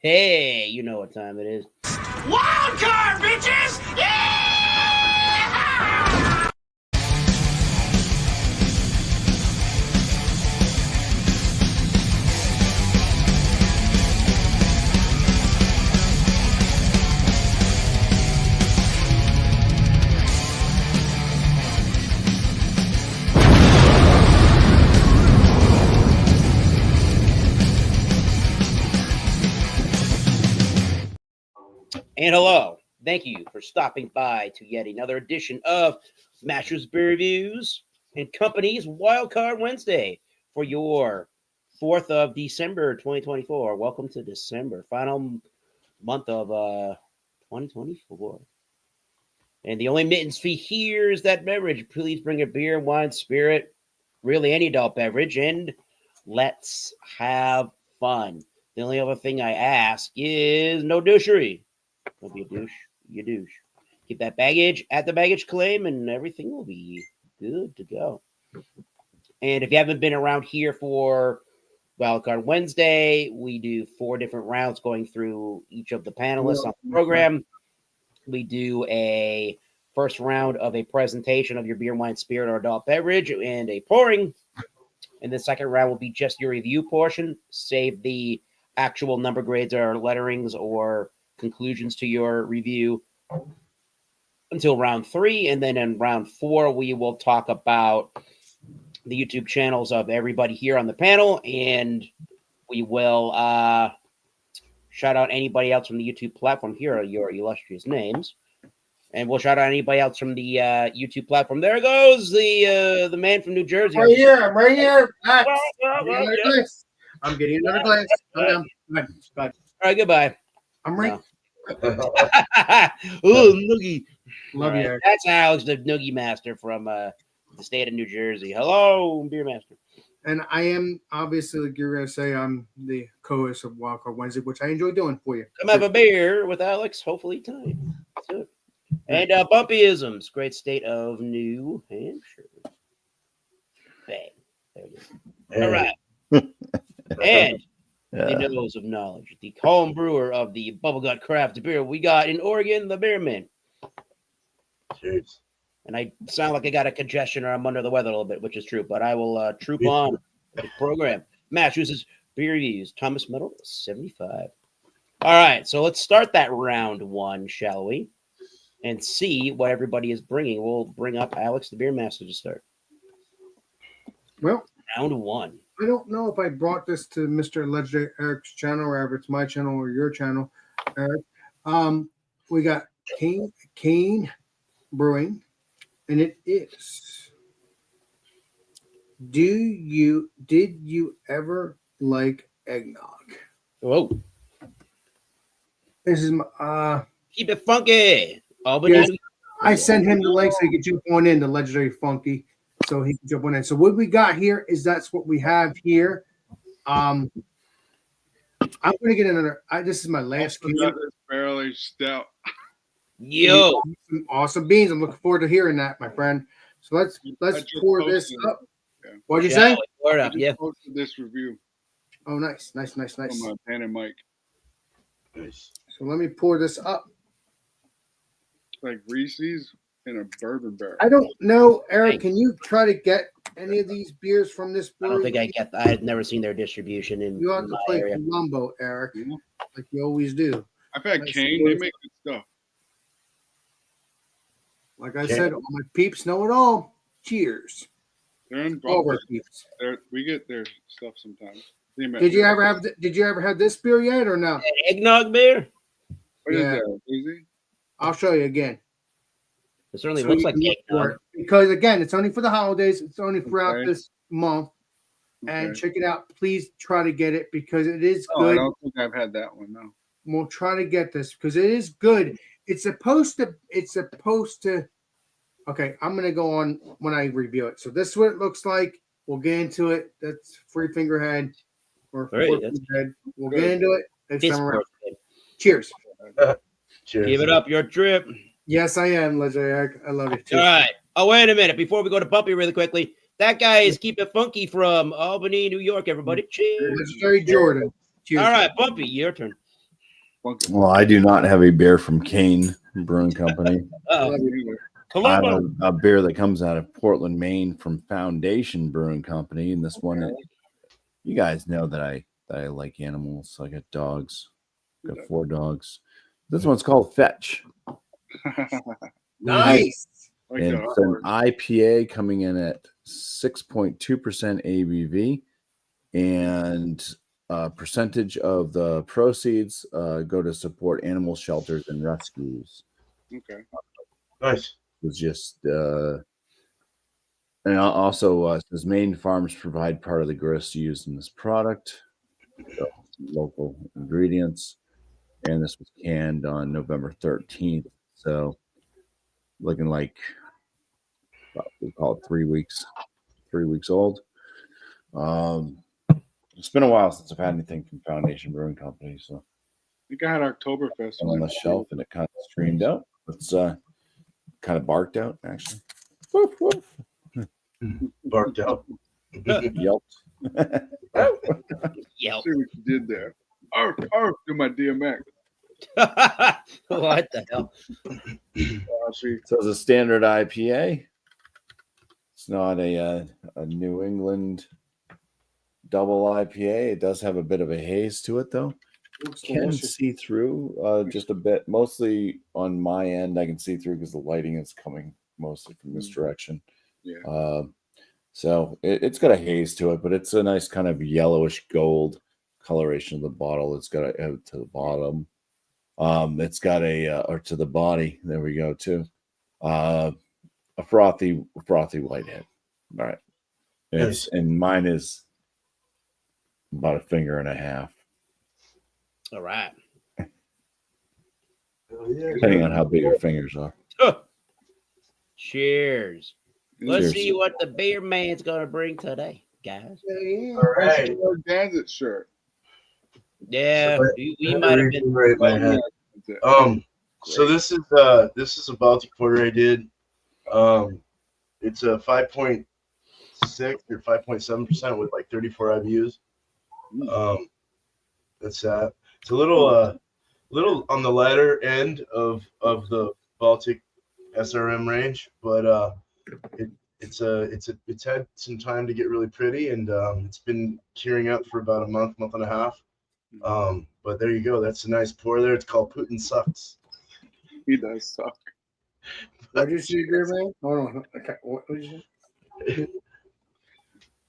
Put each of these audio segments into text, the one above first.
Hey, you know what time it is. Wild card, bitches! Yeah! And hello. Thank you for stopping by to yet another edition of Masters Beer Reviews and Company's Wildcard Wednesday for your 4th of December 2024. Welcome to December, final month of 2024. And the only mittens fee here is that beverage. Please bring a beer, wine, spirit, really any adult beverage, and let's have fun. The only other thing I ask is no douchery. Don't be a douche. You douche. Keep that baggage at the baggage claim, and everything will be good to go. And if you haven't been around here for Wildcard Wednesday, we do 4 different rounds going through each of the panelists on the program. We do a first round of a presentation of your beer, wine, spirit, or adult beverage and a pouring. And the second round will be just your review portion. Save the actual number grades or letterings or conclusions to your review until round 3. And then in round 4, we will talk about the YouTube channels of everybody here on the panel. And we will shout out anybody else from the YouTube platform. Here are your illustrious names. And we'll shout out anybody else from the YouTube platform. There goes the man from New Jersey. Right here. I'm right here. I'm getting another glass. Bye. All right, goodbye. I'm right. Oh, Noogie. Love you, Right. Eric. That's Alex, the Noogie Master from the state of New Jersey. Hello, Beer Master. And I am obviously, like you're gonna say, I'm the co-host of Wildcard Wednesday, which I enjoy doing for you. Come have a beer with Alex, hopefully tonight. Let's do it. And Bumpyisms, great state of New Hampshire. Bang. There you go. All right. And the nose of knowledge, the home brewer of the Bubblegut craft beer we got in Oregon, the Beerman. Cheers. And I sound like I got a congestion or I'm under the weather a little bit, which is true, but I will troop on with the program. Massachusetts Beer Reviews, Thomas Metal, 75. All right, so let's start that round 1, shall we? And see what everybody is bringing. We'll bring up Alex, the Beer Master, to start. Well, round 1. I don't know if I brought this to Mr. Legendary Eric's channel or if it's my channel or your channel, Eric. We got Kane Brewing, and it is. Did you ever like eggnog? Whoa. This is my Keep it funky. Albany. Yes. I sent him the link so he could jump on in the Legendary Funky, so he can jump on in. So what we got here is that's what we have here. I'm gonna get another. This is my last can. Barrel aged stout. Yo, Some awesome beans. I'm looking forward to hearing that, my friend. So let's pour this up. Yeah. What'd you say? Pour it up. Yeah. Posted this review Oh, nice. from Pan and Mike. Nice. So let me pour this up. Like Reese's in a bourbon barrel. I don't know, Eric. Can you try to get any of these beers from this I brewery? don't think I get that. I've never seen their distribution in You have to my play area. Columbo, Eric, Yeah. like you always do. I've had Nice. Kane. They make good stuff. Like I said, all my peeps know it all. Cheers. They're in All our Buffalo. peeps. We get their stuff sometimes. Did you ever have this beer yet or no? Eggnog beer? What is Yeah. that? Easy? I'll show you again. It certainly So looks you like can look for eggnog. it. Because again, it's only for the holidays. It's only throughout Okay. this month. And Okay. check it out. Please try to get it because it is Oh, I good. don't think I've had that one. No. We'll try to get this because it is good. It's supposed to. Okay, I'm gonna go on when I review it. So this is what it looks like. We'll get into it. That's Free Finger Head or Great, Four that's Finger Head. We'll good. get into it next This time around. birthday. Cheers. Cheers. Give it up, your trip. Yes, I am, Legendary. I love you too. All right. Oh, wait a minute. Before we go to Puppy really quickly, that guy is Keep It Funky from Albany, New York, everybody. Cheers. Legendary Jordan. Cheers. All right, Puppy, your turn. Well, I do not have a beer from Kane Brewing Company. Oh, I Columbo. have a beer that comes out of Portland, Maine from Foundation Brewing Company. And this one, you guys know that I like animals. I got dogs. Got 4 dogs. This one's called Fetch. Nice. Like And that it's an artwork. IPA coming in at 6.2% ABV. And percentage of the proceeds go to support animal shelters and rescues. Okay. Nice. It's just and also says Maine farms provide part of the grist used in this product. So, local ingredients, and this was canned on November 13th. So looking like we call it 3 weeks, 3 weeks old. It's been a while since I've had anything from Foundation Brewing Company, so I think I had Oktoberfest on the shelf and it kind of streamed out. It's kind of barked out actually. Woof, woof. Barked out. Yelped. Yelp. See what you did there. Arf, arf, do my DMX. What the hell? See, So it's a standard IPA. It's not a New England double IPA. It does have a bit of a haze to it, though. Looks Can delicious. see through just a bit. Mostly on my end, I can see through because the lighting is coming mostly from this direction. yeah. So it's got a haze to it, but it's a nice kind of yellowish gold coloration of the bottle. It's got a to the bottom. It's got or to the body. There we go too. A frothy white head. All right. Nice. And mine is about a finger and a half, All right. depending on how big your fingers are. Cheers. Let's Cheers. see what the beer man's gonna bring today, guys. All right. Gadget shirt. Yeah, we might have been. Right in my head. So this is a Baltic Porter I did. It's a 5.6 or 5.7% with like 34 IBUs. That's that. It's a little on the lighter end of the Baltic SRM range, but it's had some time to get really pretty, and it's been curing up for about a month and a half. But there you go. That's a nice pour there. It's called Putin Sucks. He does suck. What did you say, beer man? Hold on. Okay. What did you say?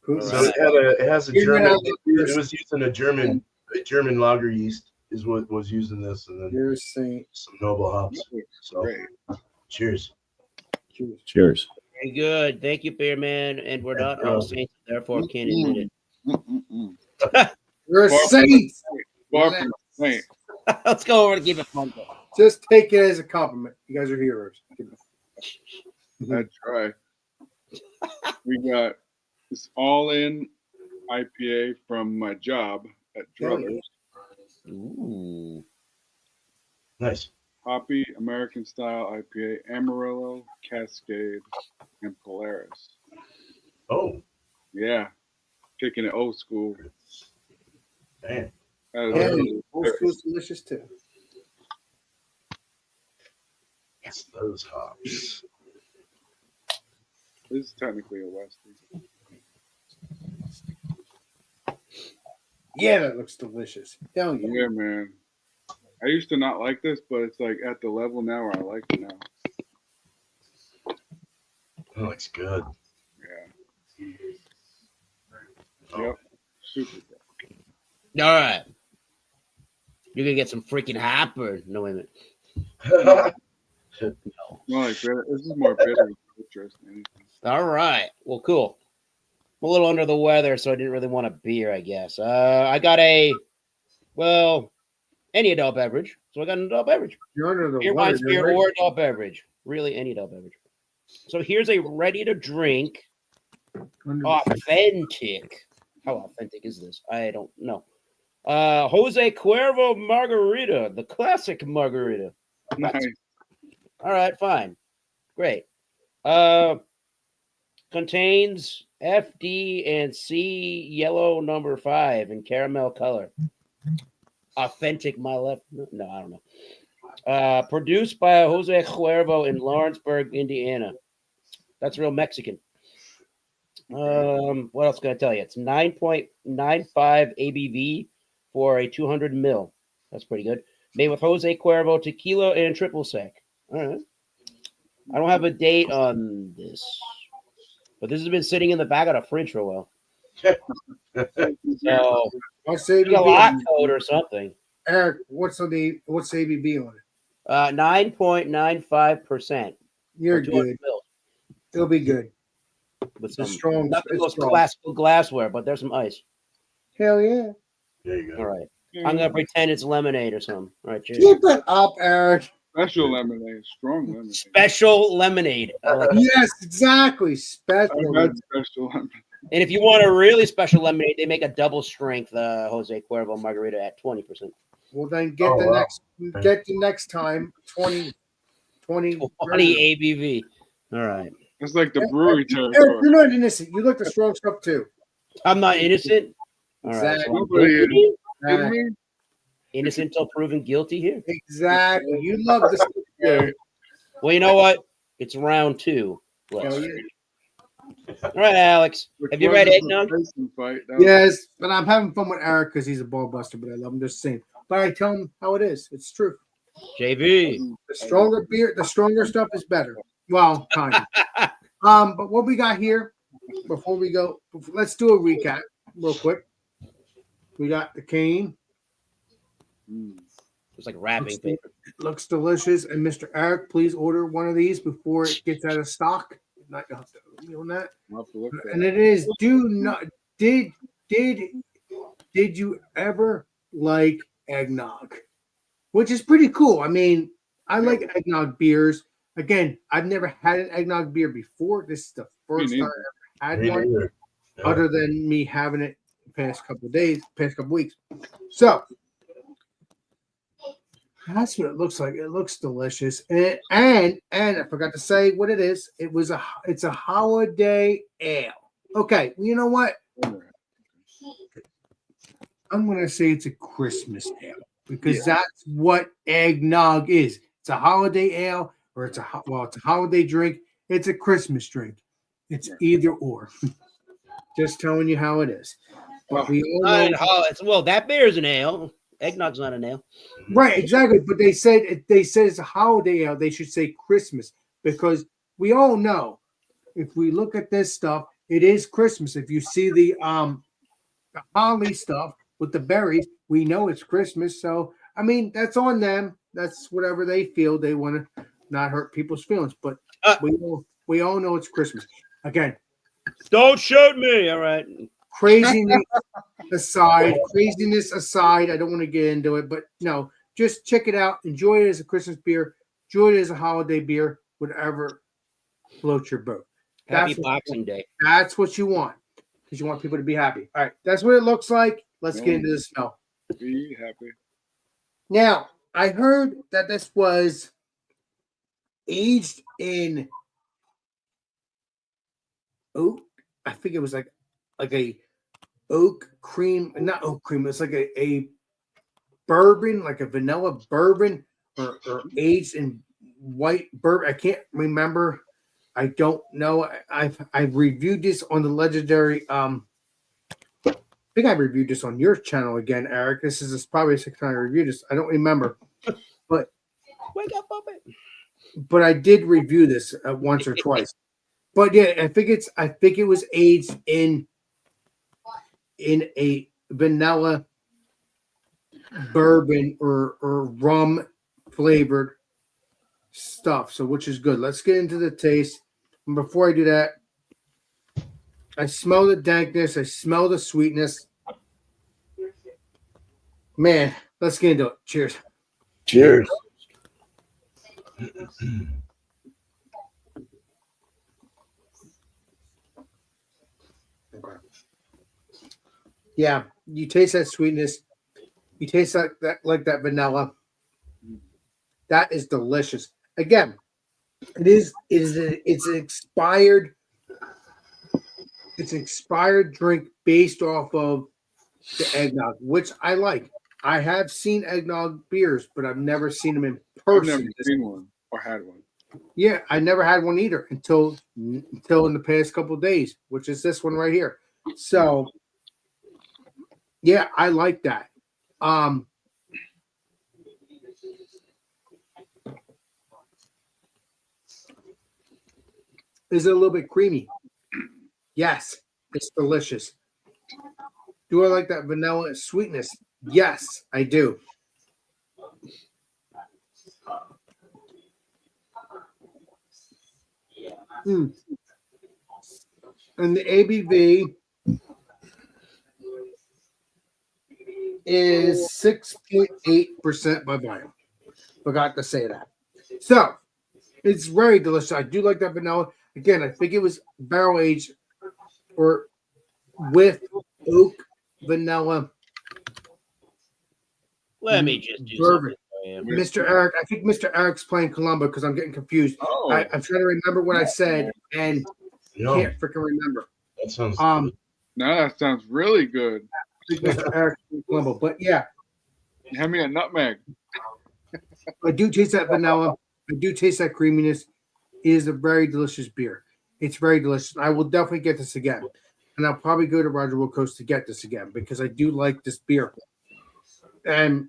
So it has a German. It was using a German lager yeast is what was used in this, and then You're saying some noble hops. So Great. cheers. Cheers. Very good. Thank you, beer man. And we're not all saints, therefore can't admit it. you're a saint. Far from saint. Let's go over and give it fun. Just take it as a compliment. You guys are heroes. That's right. We got this all-in IPA from my job at Druthers. Ooh. Nice. Hoppy American style IPA, Amarillo, Cascade, and Polaris. Oh, Yeah, kicking it old school. man. Yeah, old school's delicious too. It's those hops. This is technically a Westie. Yeah, that looks delicious. Hell yeah. Yeah, man. I used to not like this, but it's like at the level now where I like it now. That looks good. Yeah. Yep. Super good. All right. You're going to get some freaking hop or no, wait a minute. More like bitter. This is more bitter than citrus than anything. All right. Well, cool. I'm a little under the weather, so I didn't really want a beer, I guess. I got any adult beverage. So I got an adult beverage. You're under the Beer, weather. wine, beer, or adult beverage. Really, any adult beverage. So here's a ready-to-drink, authentic. How authentic is this? I don't know. Jose Cuervo Margarita, the classic margarita. Nice. All right, fine. Great. Contains FD and C yellow number 5 in caramel color. Authentic my left. No, I don't know. Produced by Jose Cuervo in Lawrenceburg, Indiana. That's real Mexican. What else can I tell you? It's 9.95 ABV for a 200 mil. That's pretty good. Made with Jose Cuervo tequila and triple sec. All right. I don't have a date on this, but this has been sitting in the back of the fridge for a while. So What's it's a ABB? lot code or something. Eric, what's ABB on it? 9.95%. You're good. It'll be good. With It's some strong. not the It's most strong. classical glassware, but there's some ice. Hell yeah. There you All go. right. I'm gonna pretend it's lemonade or something. All right, cheers. Keep it up, Eric. Special lemonade, strong lemonade. Special lemonade. I like it. Yes, exactly. Special. I've had special lemonade. And if you want a really special lemonade, they make a double strength Jose Cuervo margarita at 20%. Well, then get Oh, the wow. next time 20 20 ABV. All right. It's like the brewery Eric, territory. you're not innocent. You look the strong stuff too. I'm not innocent. All right. Exactly. So I'm Nobody is. guilty? Kidding me? Innocent until proven guilty here. Exactly. You love the stuff. Yeah. Well, you know what? It's round 2. Let's Hell yeah. All right, Alex. Which Have you read wasn't a eggnog? racing fight. That was- Yes, but I'm having fun with Eric because he's a ball buster, but I love him just the same. But I tell him how it is. It's true. JV. The stronger beer, the stronger stuff is better. Well, kind of. But what we got here before we go, let's do a recap real quick. We got the cane. It's like wrapping paper. It looks delicious. And Mr. Eric, please order one of these before it gets out of stock. Not you have to on that. I'll have to look at And it. it is did you ever like eggnog? Which is pretty cool. I mean, I like eggnog beers. Again, I've never had an eggnog beer before. This is the first time I ever Me had one, neither. Yeah. other than me having it the past couple of days, past couple weeks. So that's what it looks like. It looks delicious. And I forgot to say what it is. It's a holiday ale. Okay, well, you know what? I'm gonna say it's a Christmas ale because that's what eggnog is. It's a holiday ale, or it's a holiday drink. It's a Christmas drink. It's either or. Just telling you how it is. But we all know, Well, that beer is an ale. Eggnog's not an ale. right? Exactly. But they said it's a holiday ale. They should say Christmas because we all know if we look at this stuff, it is Christmas. If you see the holly stuff with the berries, we know it's Christmas. So I mean, that's on them. That's whatever they feel. They want to not hurt people's feelings, but we all know it's Christmas. Again, Don't shoot me. All right. craziness aside, I don't want to get into it, but no, just check it out. Enjoy it as a Christmas beer. Enjoy it as a holiday beer. Whatever floats your boat. Happy Boxing Day. That's what you want because you want people to be happy. All right, that's what it looks like. Let's get into the smell. Be happy. Now, I heard that this was aged in oak. I think it was like a oak cream, not oak cream. It's like a bourbon, like a vanilla bourbon, or aged in white bourbon. I can't remember. I don't know. I've reviewed this on the legendary. I think I reviewed this on your channel again, Eric. This is probably the second time I reviewed this. I don't remember, but Wake up, puppet. but I did review this once or twice. But yeah, I think it was aged in a vanilla bourbon or rum flavored stuff. So which is good. Let's get into the taste. And before I do that, I smell the dankness. I smell the sweetness. Man, let's get into it. Cheers. Cheers. Yeah, you taste that sweetness. You taste that vanilla. That is delicious. Again, it's an expired drink based off of the eggnog, which I like. I have seen eggnog beers, but I've never seen them in I've never person. seen one or had one. Yeah, I never had one either until in the past couple of days, which is this one right here. So, yeah, I like that. Is it a little bit creamy? Yes, it's delicious. Do I like that vanilla sweetness? Yes, I do. Mm. And the ABV is 6.8% by volume. Forgot to say that. So it's very delicious. I do like that vanilla. Again, I think it was barrel aged or with oak vanilla. Let me just do Bourbon. something for you. Mr. Eric, I think Mr. Eric's playing Columbo because I'm getting confused. Oh, I'm trying to remember what I said and Yo, can't freaking remember. that sounds Um, now that sounds really good. I think Mr. Eric's playing Columbo, but yeah, Hand me a nutmeg. I do taste that vanilla. I do taste that creaminess. It is a very delicious beer. It's very delicious. I will definitely get this again. And I'll probably go to Roger Will Coast to get this again because I do like this beer. And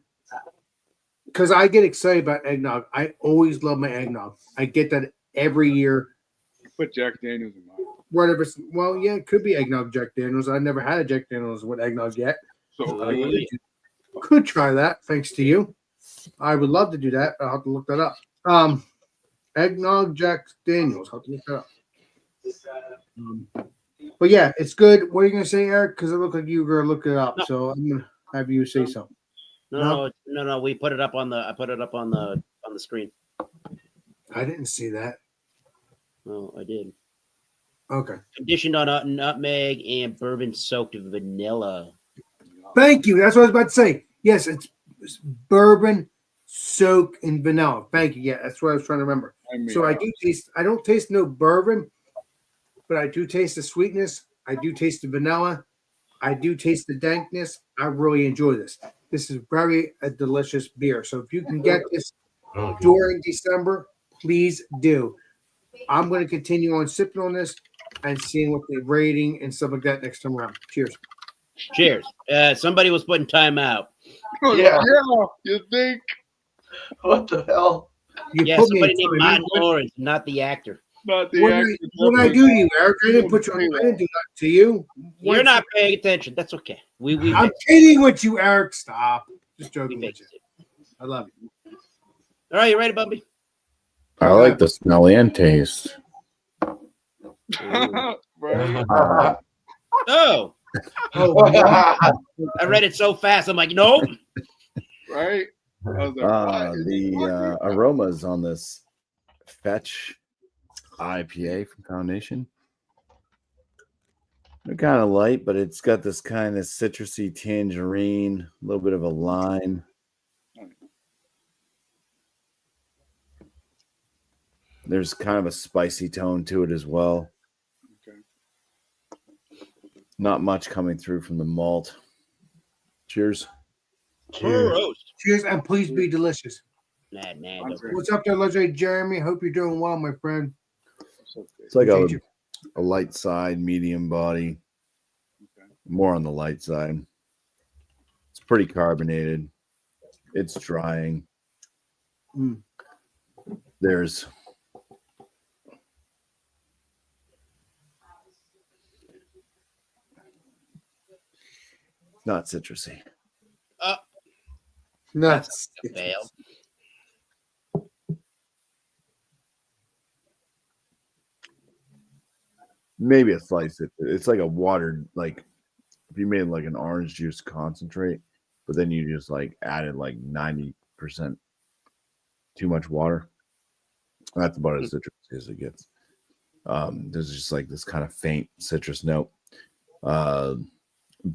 because I get excited about eggnog. I always love my eggnog. I get that every year. Put Jack Daniels in mine. Whatever. Well, yeah, it could be eggnog Jack Daniels. I never had a Jack Daniels with eggnog yet. So I good. could try that, thanks to you. I would love to do that. I'll have to look that up. Eggnog Jack Daniels. I'll have to look that up. But yeah, it's good. What are you gonna say, Eric? Because it looked like you were gonna look it up. No. So I'm gonna have you say something. No. We put it up on the. I put it up on the screen. I didn't see that. Oh, I did. Okay. Conditioned on a nutmeg and bourbon soaked vanilla. Thank you. That's what I was about to say. Yes, it's bourbon soaked in vanilla. Thank you. Yeah, that's what I was trying to remember. So I do taste. I don't taste no bourbon, but I do taste the sweetness. I do taste the vanilla. I do taste the dankness. I really enjoy this. This is very a delicious beer. So if you can get this during December, please do. I'm going to continue on sipping on this and seeing what the rating and stuff like that next time around. Cheers. Cheers. Somebody was putting time out. Yeah. You think? What the hell? You Yeah, put me somebody in named time. Martin Lawrence, not the actor. Not the What actor. did I do to you, Eric? I didn't put you on. I didn't do that to you. You're not paying attention. That's okay. We I'm kidding with you, Eric. Stop. Just we joking with fixed you. it. I love you. All right, you ready, Bubby? I like the smell and taste. Right? Oh, Oh, I read it so fast. I'm like, nope. Right? I was like, what? The aromas on this Fetch IPA from Foundation. They're kind of light, but it's got this kind of citrusy tangerine, a little bit of a lime. There's kind of a spicy tone to it as well. Okay. Not much coming through from the malt. Cheers. Roast. cheers, and please be delicious. Nah, I'm don't. great. What's up there, Legendary Jeremy? Hope you're doing well, my friend. It's like Thank you. a light side, medium body. Okay. More on the light side. It's pretty carbonated. It's drying. Mm. There's not citrusy. Nuts. That's a fail. Maybe a slice. It's like a watered, like if you made like an orange juice concentrate, but then you just like added like 90% too much water. That's about as citrusy as it gets. There's just like this kind of faint citrus note.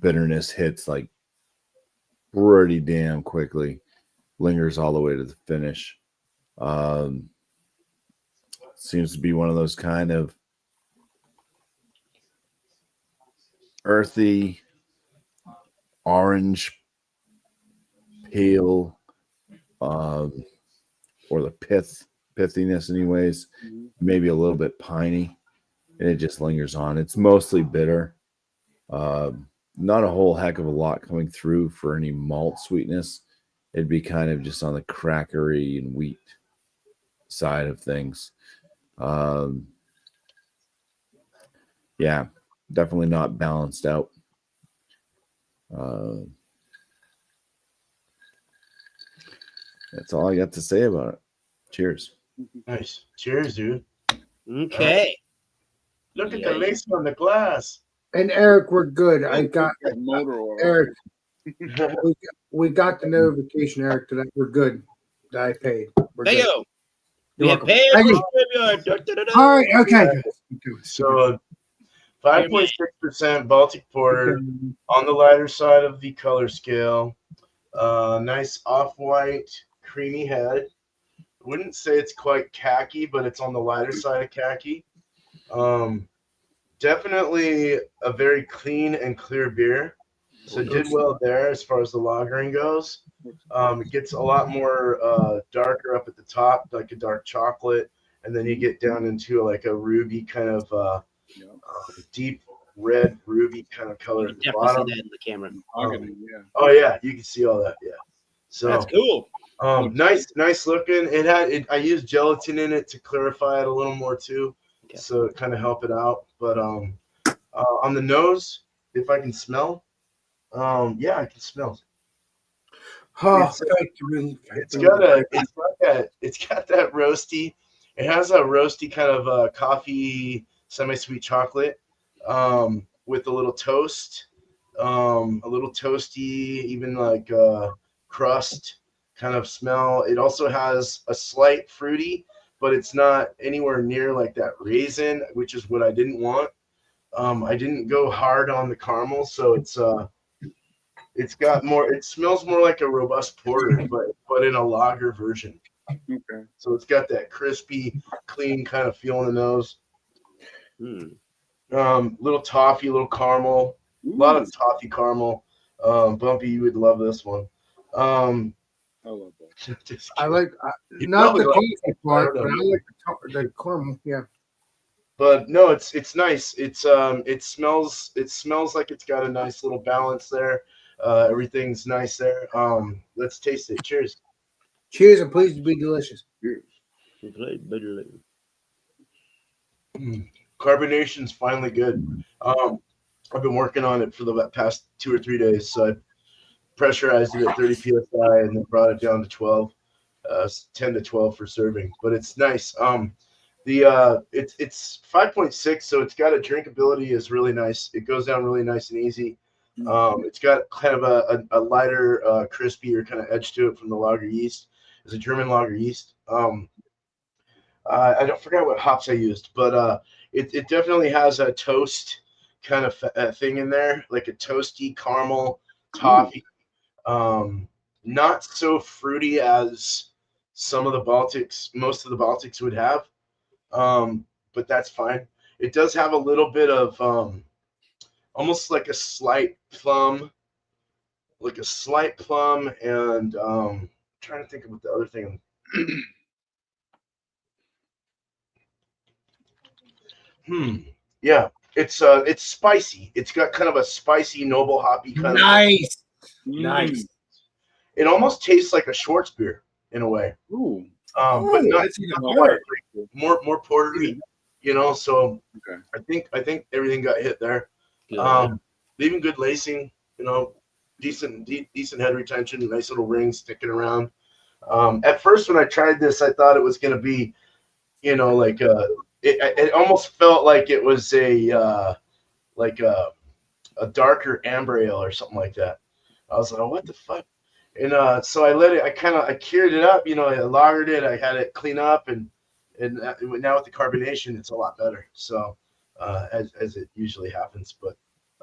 Bitterness hits like pretty damn quickly, lingers all the way to the finish. Seems to be one of those kind of earthy orange peel, or the pithiness, anyways. Maybe a little bit piney, and it just lingers on. It's mostly bitter. Not a whole heck of a lot coming through for any malt sweetness. It'd be kind of just on the crackery and wheat side of things. Yeah, definitely not balanced out. That's all I got to say about it. Cheers. Nice. Cheers, dude. Okay. Look at the lace on the glass. And Eric, we're good. I got That motor oil. Eric. We got the notification, Eric, that we're good. That I paid. We're good. Bingo. We You're have welcome. paid Thank for you. StreamYard. Da, da, da, da. All right. Okay. So 5.6% Baltic Porter on the lighter side of the color scale. Nice off-white, creamy head. Wouldn't say it's quite khaki, but it's on the lighter side of khaki. Definitely a very clean and clear beer. So it did well there as far as the lagering goes. It gets a lot more darker up at the top, like a dark chocolate, and then you get down into like a ruby kind of deep red ruby kind of color You at the definitely bottom. see that in the camera. Oh yeah, you can see all that. Yeah. So That's cool. nice looking. I used gelatin in it to clarify it a little more too, so it kind of help it out. But on the nose, if I can smell, yeah, I can smell. Oh, It's got that roasty. It has a roasty kind of coffee, semi-sweet chocolate, with a little toast, a little toasty, even like crust kind of smell. It also has a slight fruity, but it's not anywhere near like that raisin, which is what I didn't want. I didn't go hard on the caramel, so it's got more. It smells more like a robust porter, but in a lager version. Okay. So it's got that crispy, clean kind of feel in the nose. Little toffee, little caramel, a lot of toffee caramel. Bumpy, you would love this one. I love that. I like not the coffee part, but I like the caramel. Yeah. But no, it's nice. It smells like it's got a nice little balance there. Everything's nice there. Let's taste it. Cheers. Cheers, and please be delicious. Carbonation's finally good. I've been working on it for the past 2 or 3 days. So I pressurized it at 30 psi and then brought it down to 12, 10 to 12 for serving. But it's nice. It's 5.6, so it's got a drinkability is really nice. It goes down really nice and easy. It's got kind of a lighter, crispier kind of edge to it from the lager yeast. It's a German lager yeast. I don't forget what hops I used, but it definitely has a toast kind of thing in there, like a toasty caramel toffee. Not so fruity as some of the Baltics, most of the Baltics would have, but that's fine. It does have a little bit of almost like a slight plum, and trying to think of what the other thing. Yeah, it's spicy. It's got kind of a spicy, noble hoppy kind of. Nice. It almost tastes like a Schwartz beer in a way. Ooh. But not quite. More portery, So Okay. I think everything got hit there. Leaving good lacing, decent head retention, nice little rings sticking around. At first, when I tried this, I thought it was going to be, like it almost felt like it was a darker amber ale or something like that. I was like, oh, what the fuck? And so I let it. I cured it up. I lagered it. I had it clean up, and now with the carbonation, it's a lot better. So as it usually happens, but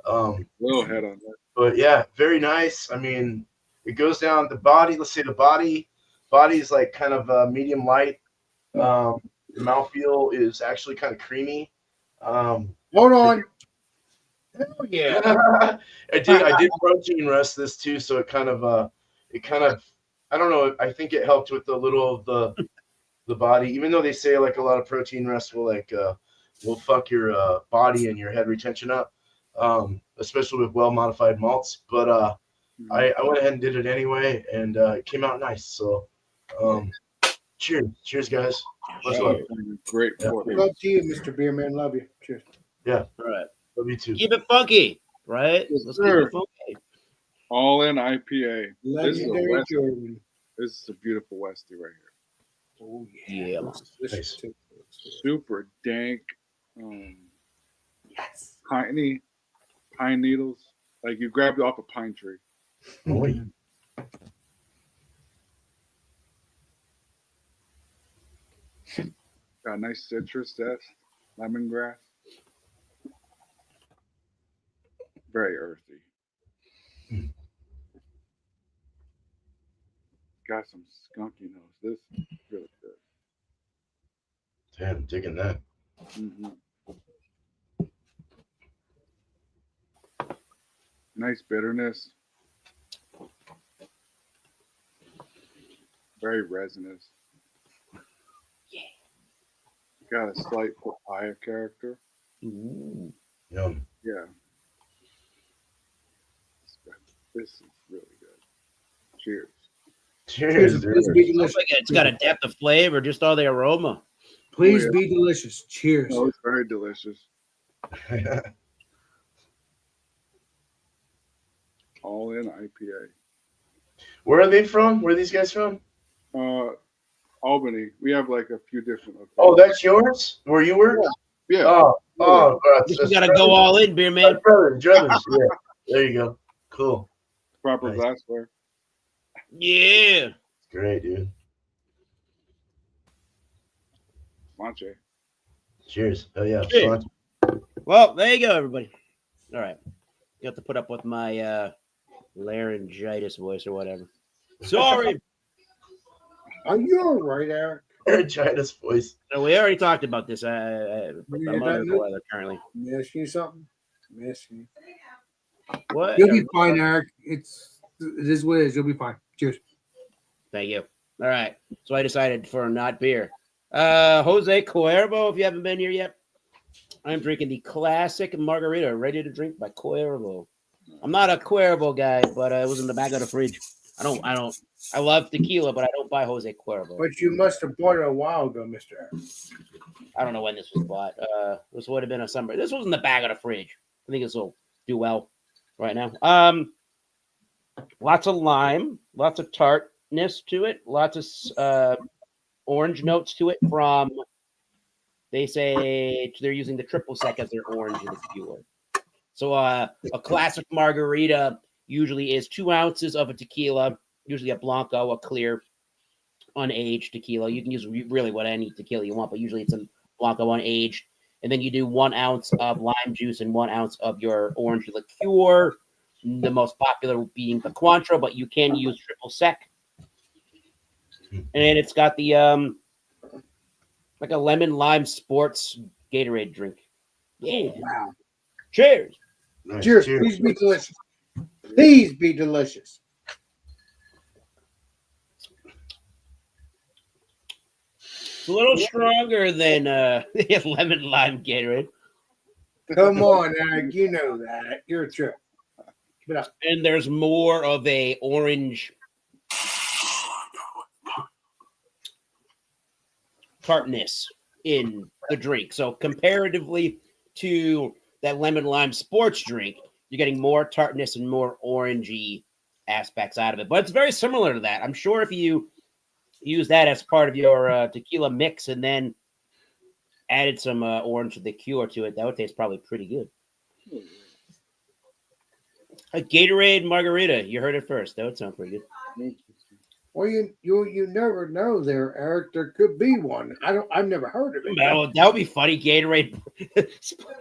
Little head on that. But yeah, very nice. I mean, it goes down the body. Let's say the body is like kind of medium light. The mouthfeel is actually kind of creamy. Hold on. Hell yeah. I did protein rest this too, so it kind of it kind of, I don't know. I think it helped with a little of the body, even though they say like a lot of protein rest will fuck your body and your head retention up, especially with well modified malts. But I went ahead and did it anyway, and it came out nice. So cheers, guys. Much love. Great. Yeah. Love to you, Mr. Beerman. Love you. Cheers. Yeah, All right. love you too. Keep it funky, right? Yes, Let's sir. keep it funky. All in IPA. This is a Legendary West. Jordan. This is a beautiful Westie right here. Oh Yeah. Nice. Super dank. Yes. Piney pine needles. Like you grabbed it off a pine tree. Oh, yeah. Got a nice citrus zest, lemongrass. Very earthy. Got some skunky nose. This is really good. Damn, digging that. Nice bitterness. Very resinous. Yeah. Got a slight papaya character. Ooh. Yum. Yeah. This is really good. Cheers. Cheers. Please be dude. delicious. Like it's got a depth of flavor, just all the aroma. Please Oh, yeah. be delicious. Cheers. Oh, it's very delicious. All in IPA. Where are they from? Where are these guys from? Albany. We have like a few different locations. Oh, that's yours? Where you work? Yeah. Oh, You gotta go all in, beer man. brothers. Yeah. There you go. Cool. Proper Nice. glassware. Yeah. Great, dude. Manche. Cheers. Oh yeah. Cheers. Well, there you go, everybody. All right. You have to put up with my laryngitis voice or whatever. Sorry. Are you all right, Eric? Laryngitis voice. No, we already talked about this. I'm Yeah, under that- the weather currently. Let me ask you something. Let me ask you. What? You'll be fine, Eric. It is what it is. You'll be fine. Cheers. Thank you. All right. So I decided for not beer. Jose Cuervo, if you haven't been here yet, I'm drinking the classic margarita, ready to drink by Cuervo. I'm not a Cuervo guy, but it was in the back of the fridge. I love tequila, but I don't buy Jose Cuervo. But you must have bought it a while ago, Mr. Eric. I don't know when this was bought. This would have been a summer. This was in the back of the fridge. I think this will do well right now. Lots of lime, lots of tartness to it, lots of orange notes to it from, they say they're using the triple sec as their orange in the cure. So a classic margarita usually is 2 ounces of a tequila, usually a Blanco, a clear, unaged tequila. You can use really what any tequila you want, but usually it's a Blanco unaged. And then you do 1 ounce of lime juice and 1 ounce of your orange liqueur. The most popular being the Cointreau, but you can use triple sec. And it's got the like a lemon lime sports Gatorade drink. Yeah. Wow. Cheers. Nice. Cheers. Please be delicious. Please be delicious. It's a little stronger than lemon lime Gatorade. Come on, Eric. You know that. You're a trip. Keep it up. And there's more of a orange tartness in the drink. So comparatively to that lemon lime sports drink, you're getting more tartness and more orangey aspects out of it. But it's very similar to that. I'm sure if you use that as part of your tequila mix and then added some orange liqueur to it, that would taste probably pretty good. A Gatorade margarita. You heard it first. That would sound pretty good. Well, you never know there, Eric. There could be one. I've never heard of it. That would be funny. Gatorade, an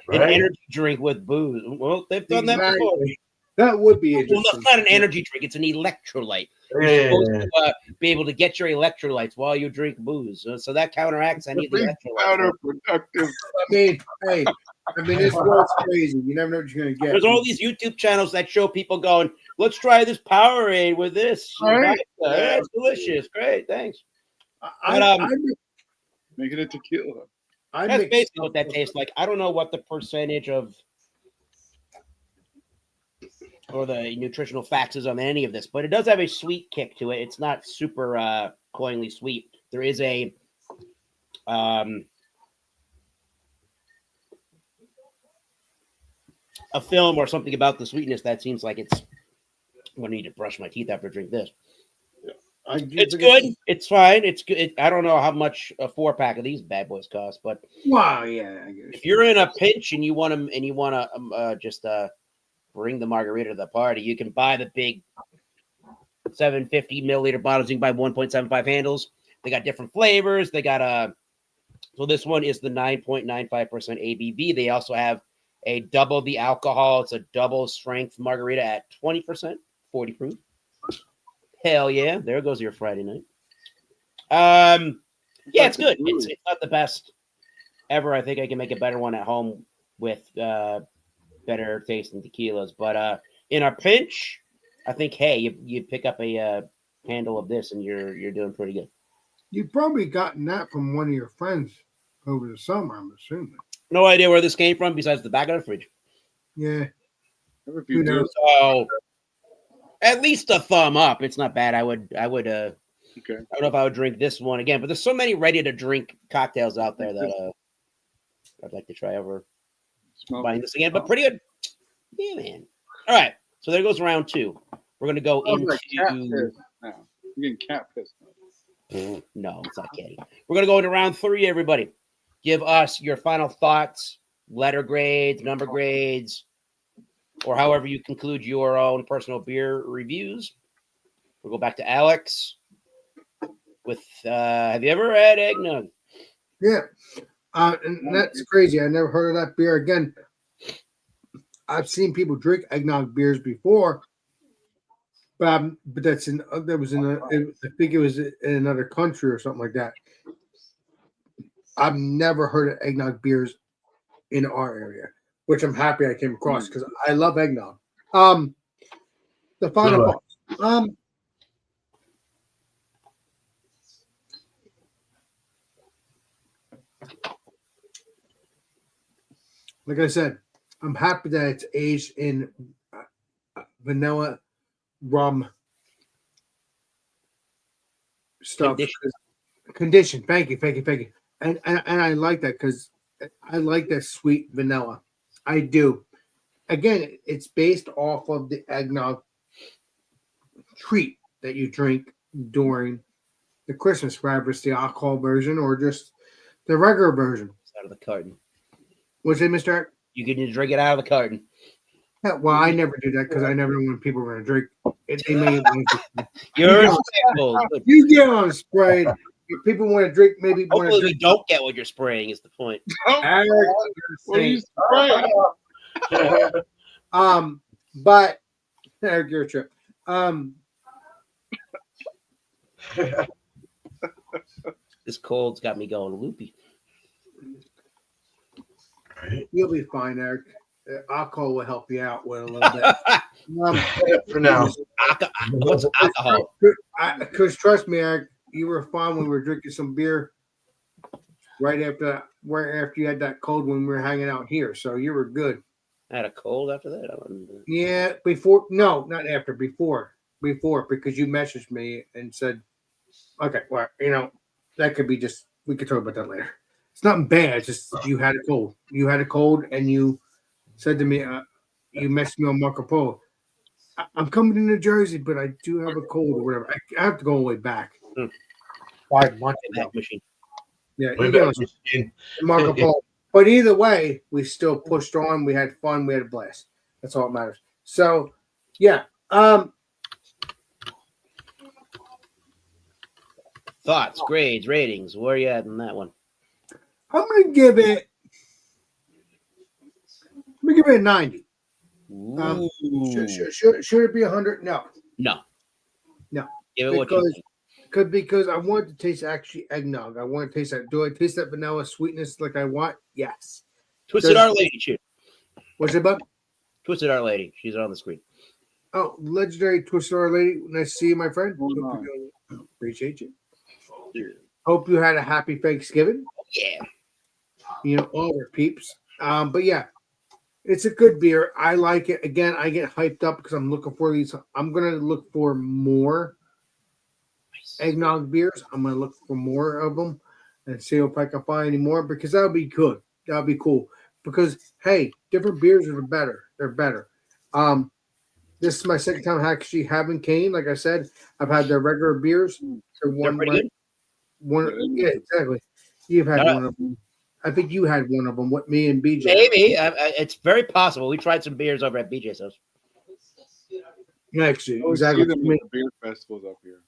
Right? energy drink with booze. Well, they've done that before. Exactly. That would be Well, interesting. it's not an energy drink; it's an electrolyte. You're Yeah, supposed yeah, to be able to get your electrolytes while you drink booze, so that counteracts any of the Big electrolytes. counterproductive. Hey, this world's crazy. You never know what you're gonna get. There's all these YouTube channels that show people going, "Let's try this Powerade with this. Right. Yeah, it's delicious. Great, thanks." I, But, I, Making it tequila. I That's mix basically what that tastes like. I don't know what the percentage of or the nutritional facts is on any of this, but it does have a sweet kick to it. It's not super cloyingly sweet. There is a film or something about the sweetness that seems like it's. I'm gonna need to brush my teeth after I drink this. It's good. It's fine. It's good. I don't know how much a 4-pack of these bad boys cost, but Wow, yeah. I guess. if you're in a pinch and you want to just bring the margarita to the party, you can buy the big 750 milliliter bottles. You can buy 1.75 handles. They got different flavors. They got so this one is the 9.95% ABV. They also have a double the alcohol. It's a double strength margarita at 20%, 40 proof. Hell yeah! There goes your Friday night. Yeah, it's good. It's not the best ever. I think I can make a better one at home with better tasting tequilas. But in a pinch, I think you pick up a handle of this and you're doing pretty good. You've probably gotten that from one of your friends over the summer, I'm assuming. No idea where this came from besides the back of the fridge. Yeah. If Who you do, knows? So at least a thumb up. It's not bad. I would okay. I don't know if I would drink this one again, but there's so many ready to drink cocktails out there that I'd like to try over Smell. buying this again. But pretty good. Yeah, man. All right. So there goes round 2. We're gonna go Smells like cat into piss now. I'm getting cat piss. no, it's not kidding. We're gonna go into round 3, everybody. Give us your final thoughts, letter grades, number grades, or however you conclude your own personal beer reviews. We'll go back to Alex with have you ever had eggnog? Yeah. And that's crazy. I never heard of that beer again. I've seen people drink eggnog beers before, but I think it was in another country or something like that. I've never heard of eggnog beers in our area, which I'm happy I came across because I love eggnog. The final thoughts. Like I said, I'm happy that it's aged in vanilla rum stuff. Condition. Thank you. And I like that because I like that sweet vanilla. I do. Again, it's based off of the eggnog treat that you drink during the Christmas, whether it's the alcohol version or just the regular version. It's out of the carton. What's it, Mr. Eric? You can drink it out of the carton. Yeah, well, I never do that because I never know when people are going to drink. They may You're respectful. Good. you get on sprayed. If people want to drink, maybe want Hopefully to we drink. don't get what you're spraying is the point. Eric, What are you spraying? but Eric, you're a trip. This cold's got me going loopy. You'll be fine, Eric. Alcohol will help you out with a little bit. For now. What's alcohol? Because trust me, Eric, you were fine when we were drinking some beer right after you had that cold when we were hanging out here. So you were good. I had a cold after that. Yeah, before. No, not after. Before, because you messaged me and said, okay, well, that could be just, we could talk about that later. It's nothing bad. It's just you had a cold. You had a cold and you said to me, you messaged me on Marco Polo. I'm coming to New Jersey, but I do have a cold or whatever. I have to go all the way back. 5 months ago. Machine. Yeah, Way back machine. Marco Polo. But either way, we still pushed on. We had fun. We had a blast. That's all that matters. So, yeah. Thoughts, grades, ratings. Where are you at in that one? I'm gonna give it a 90. Ooh. Should it be 100? No, No. No. Give it what you think. because I want to taste actually eggnog. I want to taste that. Do I taste that vanilla sweetness like I want? Yes. Twisted Does- Our Lady, shoot. What's it, bud? Twisted Our Lady. She's on the screen. Oh, legendary Twisted Our Lady. Nice to see you, my friend. Hold Hope on. you're doing- Appreciate you. Yeah. Hope you had a happy Thanksgiving. Yeah. All our peeps. But yeah, it's a good beer. I like it. Again, I get hyped up because I'm looking for these. I'm gonna look for more eggnog beers. I'm gonna look for more of them and see if I can find any more because that would be good. That would be cool. Because hey, different beers are better. They're better. This is my second time actually having Cane. Like I said, I've had their regular beers. They're They're pretty good. yeah, exactly. You've had No. one of them. I think you had one of them with me and BJ. Maybe. It's very possible. We tried some beers over at BJ's house. Actually, I always exactly. see them at the beer festivals up here.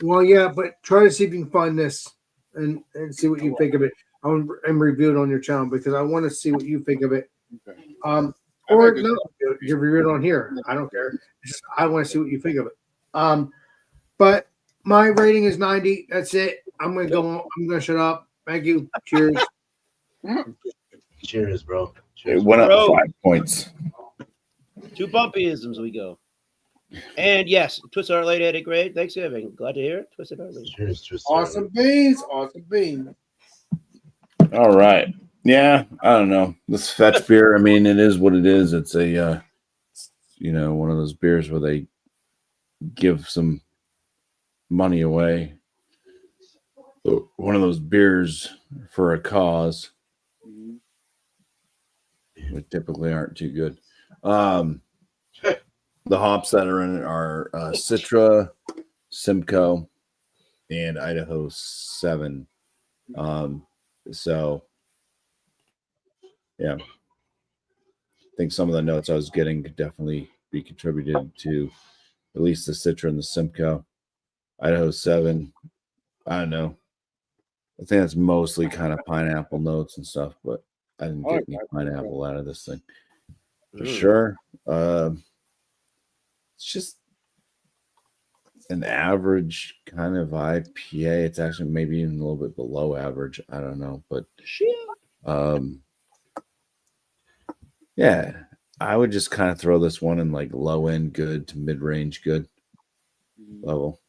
Well, yeah, but try to see if you can find this and see what you think of it. I'm review it on your channel because I want to see what you think of it. Okay. Or good no, you review it on here. I don't care. I want to see what you think of it. But my rating is 90. That's it. I'm gonna go. I'm gonna shut up. Thank you. Cheers. Cheers, bro. It Cheers. went up Bro. 5 points. 2 bumpyisms we go. And yes, Twisted Our Lady had a great Thanksgiving. Glad to hear it. Twisted Our Lady. Cheers. Cheers. Awesome beans. Awesome beans. All right. Yeah, I don't know. This fetch beer, I mean, it is what it is. It's a, one of those beers where they give some money away. One of those beers for a cause. Mhm. Which typically aren't too good. The hops that are in it are Citra, Simcoe, and Idaho 7. So, yeah, I think some of the notes I was getting could definitely be contributed to at least the Citra and the Simcoe. Idaho 7, I don't know. I think that's mostly kind of pineapple notes and stuff, but I didn't get any pineapple out of this thing for sure. It's just an average kind of IPA. It's actually maybe even a little bit below average. I don't know, but yeah, I would just kind of throw this one in like low end good to mid range good level.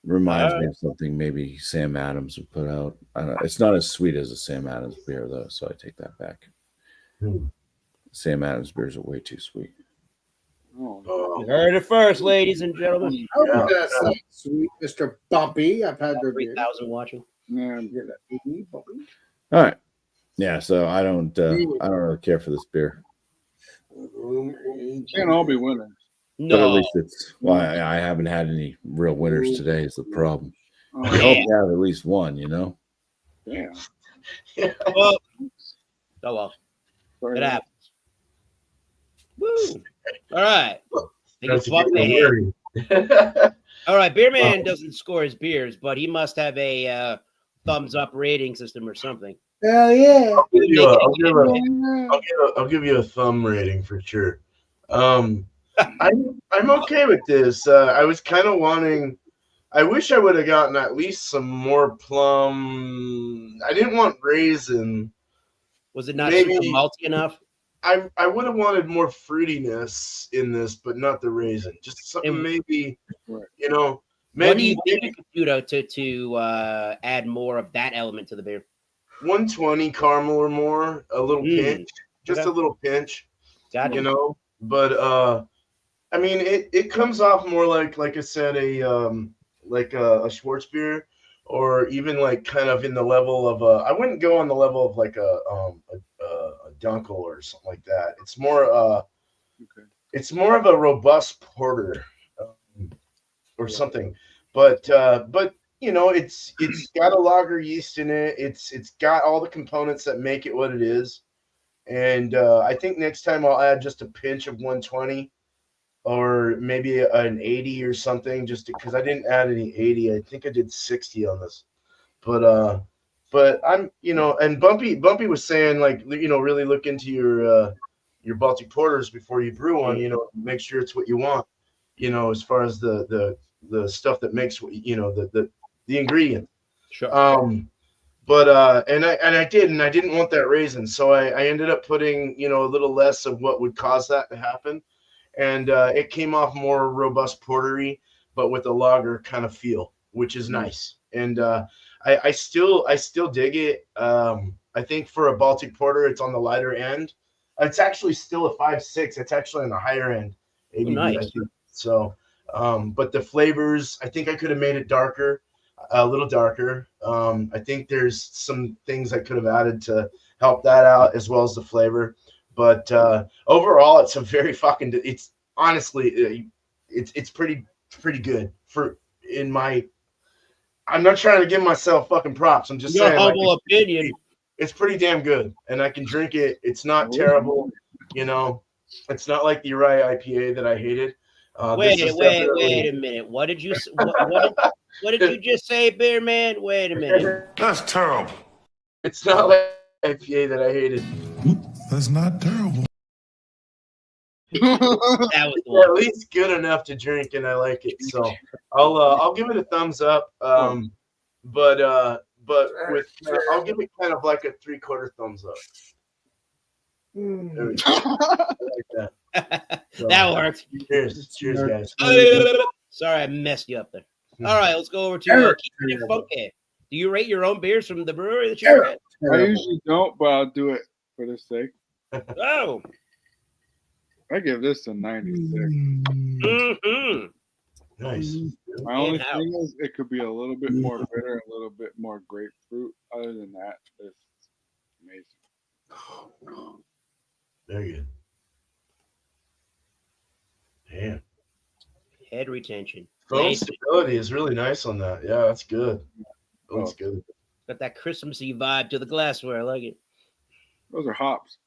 Reminds me of something maybe Sam Adams would put out. I don't know. It's not as sweet as a Sam Adams beer though, so I take that back. Sam Adams beers are way too sweet. Oh, You heard it first, ladies and gentlemen. Oh, that's not sweet, Mr. Bumpy. I've had their beer. 3,000 watching. Yeah. Bumpy. All right. Yeah, so I don't really care for this beer. Can't all be winners. But at No. least it's I haven't had any real winners today is the problem. Oh, I hope to have at least one, damn. Well, oh well. Sorry. It happens. Woo. All right. Think that's it's a good Bumpy. word. All right. Beer Man doesn't score his beers, but he must have a thumbs up rating system or something. Hell yeah. I'll give you a thumb rating for sure. I'm okay with this. I was kind of wanting. I wish I would have gotten at least some more plum. I didn't want raisin. Was it not Maybe- super malty enough? I would have wanted more fruitiness in this, but not the raisin. Just something And- maybe Right. What do maybe you think you could do to add more of that element to the beer? 120 caramel or more, a little pinch, just Okay. a little pinch. Got You know, but I mean it comes off more like I said a Schwartz beer, or even like kind of in the level of I wouldn't go on the level of like a Dunkel or something like that. It's more it's more of a robust porter or something, but it's got a lager yeast in it. It's got all the components that make it what it is. And I think next time I'll add just a pinch of 120 or maybe an 80 or something, just because I didn't add any 80. I think I did 60 on this. But I'm, and Bumpy was saying, like, really look into your your Baltic porters before you brew one, make sure it's what you want, as far as the stuff that makes the ingredient. Sure. But and I didn't want that raisin, so I ended up putting a little less of what would cause that to happen, and it came off more robust portery, but with a lager kind of feel, which is nice. And I still dig it. I think for a Baltic porter, it's on the lighter end. It's actually still a 5.6. It's actually on the higher end ABV. Nice. I think. So, but the flavors, I think I could have made it darker, a little darker. I think there's some things I could have added to help that out, as well as the flavor. But overall, it's a very fucking. It's honestly, it's pretty good in my. I'm not trying to give myself fucking props. I'm just Your saying, humble opinion. It's pretty damn good, and I can drink it. It's not terrible, It's not like the Uriah IPA that I hated. Wait a minute. What did you what did you just say, Beer Man? Wait a minute. That's terrible. It's not like IPA that I hated. That's not terrible. That was the At one. least good enough to drink, and I like it. So I'll give it a thumbs up. But I'll give it kind of like a 3/4 thumbs up. There we go. I like that. So, That worked. Cheers, guys. Sorry, I messed you up there. All right, let's go over to Keeping It Funky. Do you rate your own beers from the brewery that you're at? I usually don't, but I'll do it for the sake. Oh. I give this a 96. Mm-hmm. Nice. My only thing is it could be a little bit more bitter, a little bit more grapefruit. Other than that, it's amazing. Very good. Damn. Head retention. Foam Nice. stability is really nice on that. Yeah, that's good. That's good. Got that Christmassy vibe to the glassware. I like it. Those are hops.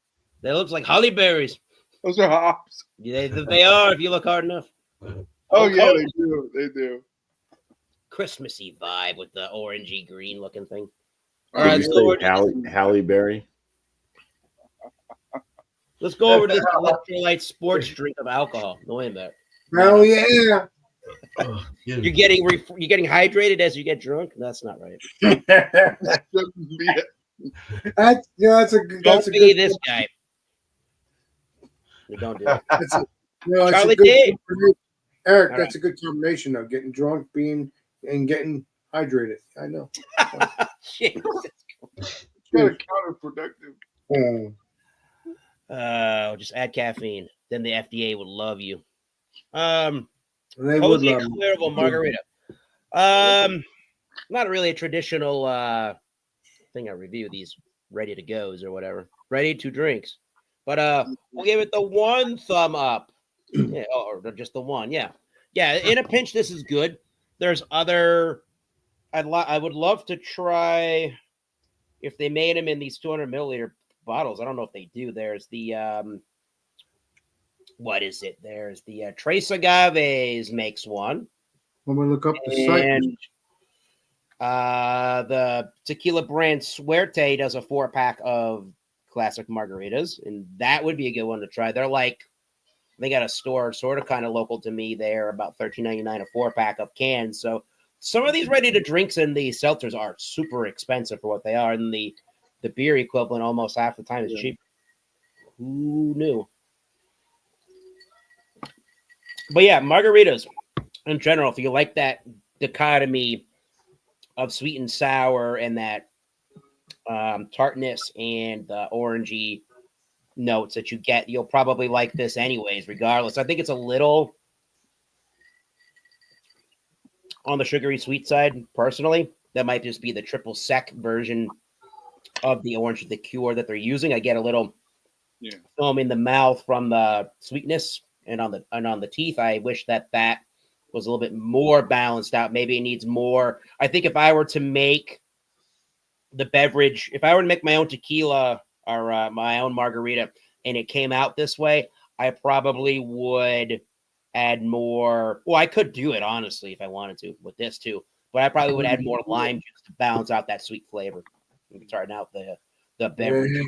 They look like holly berries. Those are hops. They are if you look hard enough. Oh yeah, they do. They do. Christmassy vibe with the orangey green looking thing. All right, Halle Berry. Let's go over to this electrolyte sports drink of alcohol. No, wait a minute. Oh yeah. You're getting hydrated as you get drunk. That's not right. That's a good. Don't be this guy. You don't do it. Charlie D. Eric, that's a good combination of getting drunk, and getting hydrated. I know. Shit. It's kind of counterproductive. Just add caffeine. Then the FDA would love you. They would love Clearable margarita. Not really a traditional thing I review these ready to goes or whatever. Ready to drinks. But we'll give it the 1 thumb up. Yeah, or just the one. Yeah. Yeah, in a pinch, this is good. There's other I would love to try if they made them in these 200 milliliter bottles. I don't know if they do. There's the what is it? There's the Tres Agaves makes one. When we look up the site, and the tequila brand Suerte does a 4-pack of classic margaritas, and that would be a good one to try. They're like, they got a store sort of kind of local to me there, about $13.99 a 4-pack of cans. So some of these ready to drinks and the seltzers are super expensive for what they are, and the beer equivalent almost half the time is cheap. Who knew? But yeah, margaritas in general, if you like that dichotomy of sweet and sour and that tartness and the orangey notes that you get, you'll probably like this anyways, regardless. I think it's a little on the sugary sweet side, personally. That might just be the triple sec version of the orange liqueur that they're using. I get a little foam in the mouth from the sweetness and on the teeth. I wish that was a little bit more balanced out. Maybe it needs more. I think if I were to make the beverage, if I were to make my own tequila or my own margarita and it came out this way, I probably would add more. Well, I could do it honestly if I wanted to with this too, but I probably would add more lime juice to balance out that sweet flavor. Starting out the beverage.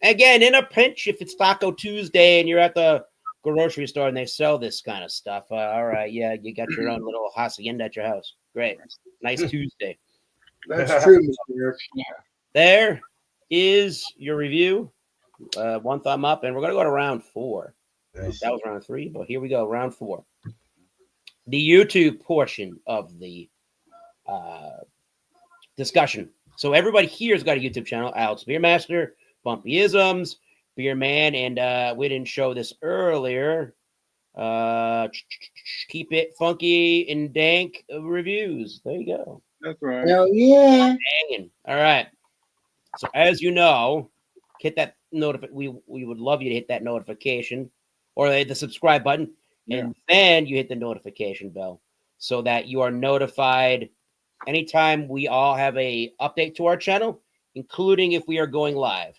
Again, in a pinch, if it's Taco Tuesday and you're at the grocery store and they sell this kind of stuff, all right, yeah, you got your own little hacienda at your house. Great. Nice Tuesday. That's true, Mr. Eric. There is your review. One thumb up, and we're going to go to round 4. Nice. That was round 3, but here we go, round 4. The YouTube portion of the discussion. So everybody here's got a YouTube channel: Alex Beermaster, Bumpyisms, Beer Man, and we didn't show this earlier. Keep it funky and dank reviews. There you go. That's right. Hell yeah. Hanging. All right. So as you know, hit that we would love you to hit that notification or the subscribe button, and then you hit the notification bell so that you are notified anytime we all have a update to our channel, including if we are going live.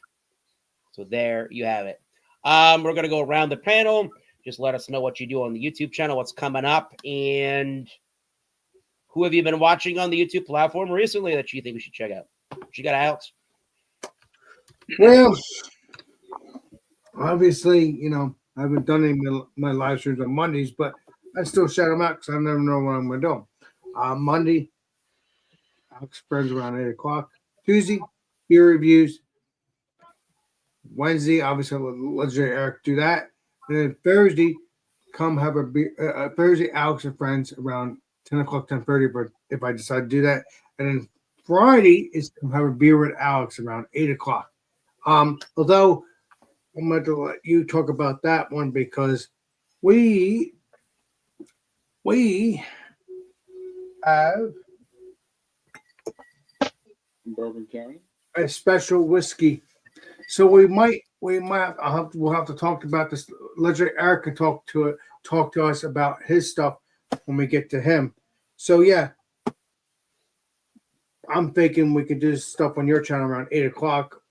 So there you have it. We're going to go around the panel. Just let us know what you do on the YouTube channel, what's coming up, and who have you been watching on the YouTube platform recently that you think we should check out? What you got, Alex? Well, obviously, you know, I haven't done any of my live streams on Mondays, but I still shout them out because I never know what I'm going to do. Monday, Alex spreads around 8 o'clock. Tuesday, beer reviews. Wednesday, obviously, I'll let Eric do that. And then Thursday, come have a beer. Thursday, Alex and friends around 10 o'clock, 10:30, but if I decide to do that. And then Friday is come have a beer with Alex around 8 o'clock. Although I'm going to let you talk about that one because we have Bourbon County. a special whiskey, so we'll have to talk about this. Legendary Eric can talk to us about his stuff when we get to him. So yeah, I'm thinking we could do stuff on your channel around 8 o'clock,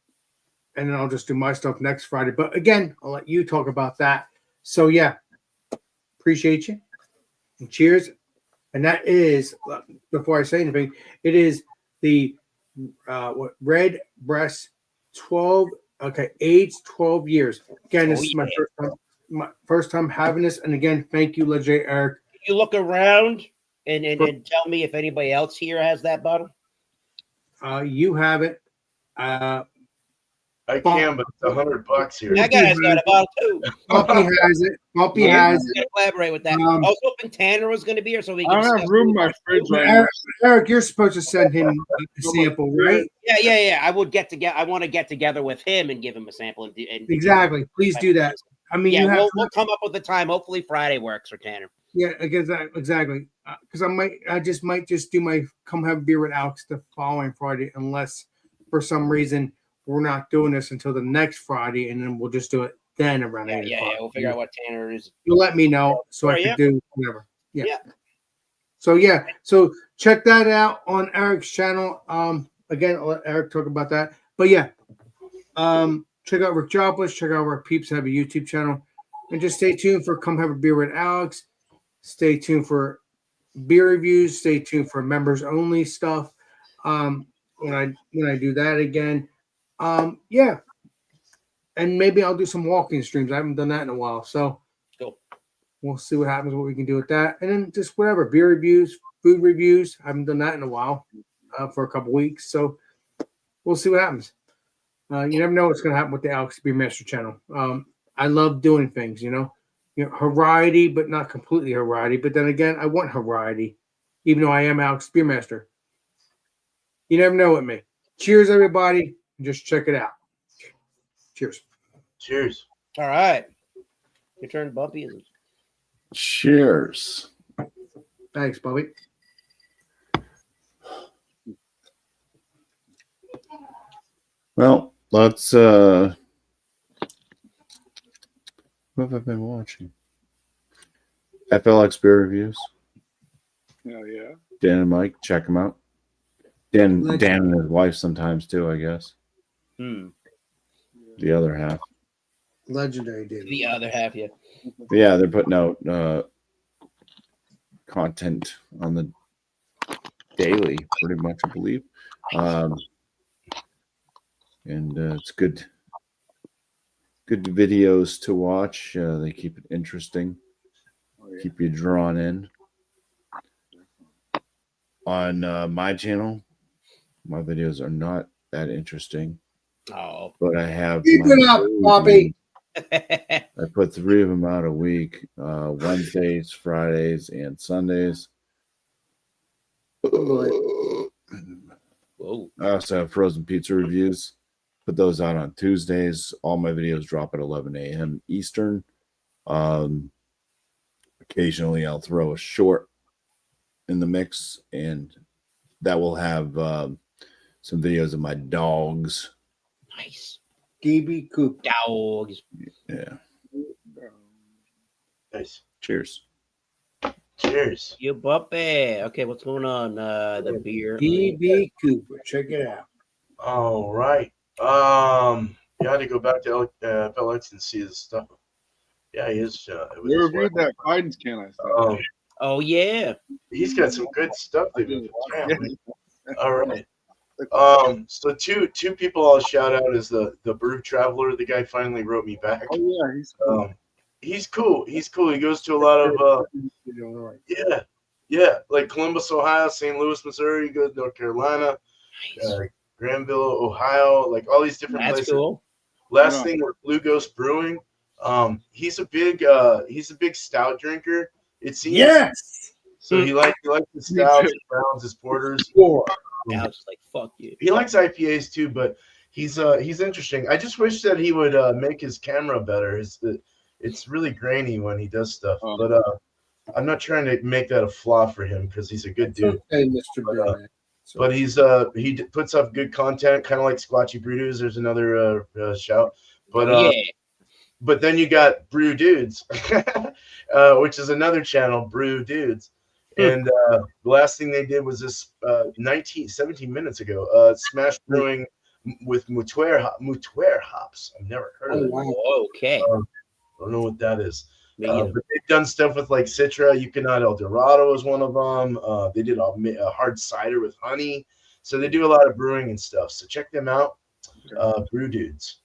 and then I'll just do my stuff next Friday. But again, I'll let you talk about that. So yeah, appreciate you and cheers. And that is, before I say anything, it is the Red Breast 12. Okay, aged 12 years. Again, this is my first time having this. And again, thank you, Legendary Eric. You look around and tell me if anybody else here has that bottle. You have it. I can, but it's $100 here. That guy's got a bottle too. Bumpy has it. Bumpy has it. Collaborate with that. I was hoping Tanner was going to be here so we I can. don't have room in my fridge right now. Eric, you're supposed to send him a sample, right? Yeah. I would get together. I want to get together with him and give him a sample. And Exactly. Please do that. I mean, yeah, we'll come up with the time. Hopefully Friday works for Tanner. Yeah, exactly. Because I just might do my come have a beer with Alex the following Friday, unless for some reason we're not doing this until the next Friday, and then we'll just do it then around 8 o'clock. Yeah. We'll figure out what Tanner is. You'll let me know so I can do whatever. Yeah. So check that out on Eric's channel. Again, I'll let Eric talk about that. But yeah, check out Rick Jobless. Check out where Peeps have a YouTube channel, and just stay tuned for Come Have a Beer with Alex. Stay tuned for beer reviews. Stay tuned for members only stuff. When I do that again. Yeah. And maybe I'll do some walking streams. I haven't done that in a while. So cool. We'll see what happens, what we can do with that. And then just whatever, beer reviews, food reviews. I haven't done that in a while, for a couple weeks. So we'll see what happens. You never know what's going to happen with the Alex Beermaster channel. I love doing things, variety, but not completely variety. But then again, I want variety, even though I am Alex Beermaster. You never know with me. Cheers, everybody. Just check it out. Cheers. Cheers. All right. Your turn, Bumpy. Cheers. Thanks, Bobby. Well, let's what have I been watching? FLX beer reviews. Hell yeah. Dan and Mike, check them out. Dan and his wife sometimes too, I guess. The other half. Legendary, dude. The other half, yeah. Yeah, they're putting out content on the daily, pretty much, I believe. And it's good good videos to watch. They keep it interesting, Oh, yeah. keep you drawn in. On my channel, my videos are not that interesting, Oh. but I have Keep my it up, daily Poppy. I put 3 of them out a week, Wednesdays, Fridays, and Sundays. Whoa. I also have frozen pizza reviews. Put those out on Tuesdays. All my videos drop at 11 a.m. Eastern. Occasionally, I'll throw a short in the mix, and that will have some videos of my dogs. Nice. DB Coop. Dogs. Yeah. Nice. Cheers. Cheers. You puppy. Okay, what's going on? The beer. DB Cooper. Check it out. All right. You had to go back to FLX and see his stuff. Yeah, he is. We reviewed that Biden's can I saw. Oh yeah. He's got some good stuff. Yeah. All right. So two people I'll shout out is the Brew Traveler. The guy finally wrote me back. Oh yeah, He's cool. He's cool. He goes to a lot of like Columbus, Ohio, St. Louis, Missouri. He goes to North Carolina, Granville, Ohio, like all these different That's places. cool. Last thing with Blue Ghost Brewing. He's a big stout drinker. It seems. Yes. So he likes the stouts, his browns, his porters. Now it's like fuck you. He likes IPAs too, but he's interesting. I just wish that he would make his camera better. It's really grainy when he does stuff, but I'm not trying to make that a flaw for him because he's a good dude. Okay, Mr. Bear. But he puts up good content, kind of like Squatchy Brews. There's another shout, but but then you got Brew Dudes, which is another channel, Brew Dudes. And the last thing they did was this 17 minutes ago, Smash Brewing with Mutuer hops. I've never heard of it. Wow. Okay. I don't know what that is. But they've done stuff with like Citra. You Cannot El Dorado is one of them. They did a hard cider with honey. So they do a lot of brewing and stuff. So check them out. Brew Dudes.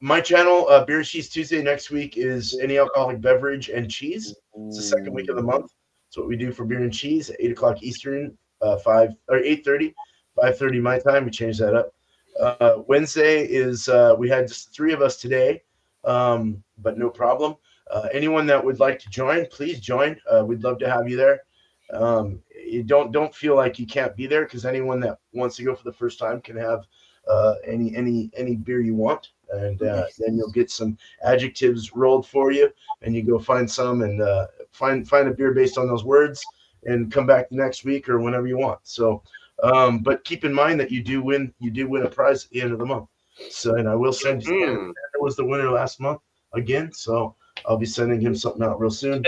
My channel, Beer Cheese Tuesday next week is any alcoholic beverage and cheese. It's the second week of the month. That's what we do for beer and cheese at 8 o'clock Eastern, 8:30, 5:30 my time. We changed that up. Wednesday is we had just 3 of us today, but no problem. Anyone that would like to join, please join. We'd love to have you there. You don't feel like you can't be there because anyone that wants to go for the first time can have any beer you want, and then you'll get some adjectives rolled for you, and you go find some and find a beer based on those words, and come back the next week or whenever you want. So, but keep in mind that you do win a prize at the end of the month. So, and I will send you. Tanner was the winner last month again, so I'll be sending him something out real soon.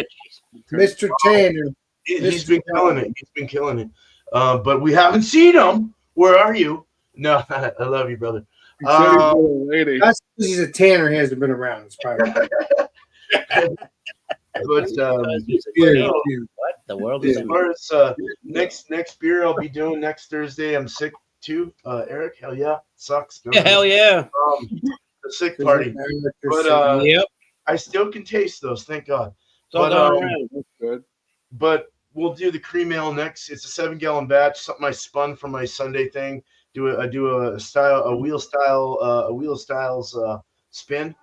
Mr. Tanner. He's been killing it. He's been killing it. But we haven't seen him. Where are you? No, I love you, brother. That's because he's a Tanner. He hasn't been around. It's probably. But what the world is as far as next beer I'll be doing next Thursday, I'm sick too. Eric, hell yeah, sucks. Hell yeah. The sick party. But Yep. I still can taste those, thank God. It's all going around. That's good. But we'll do the cream ale next. It's a 7-gallon batch, something I spun for my Sunday thing. I do a wheel styles spin,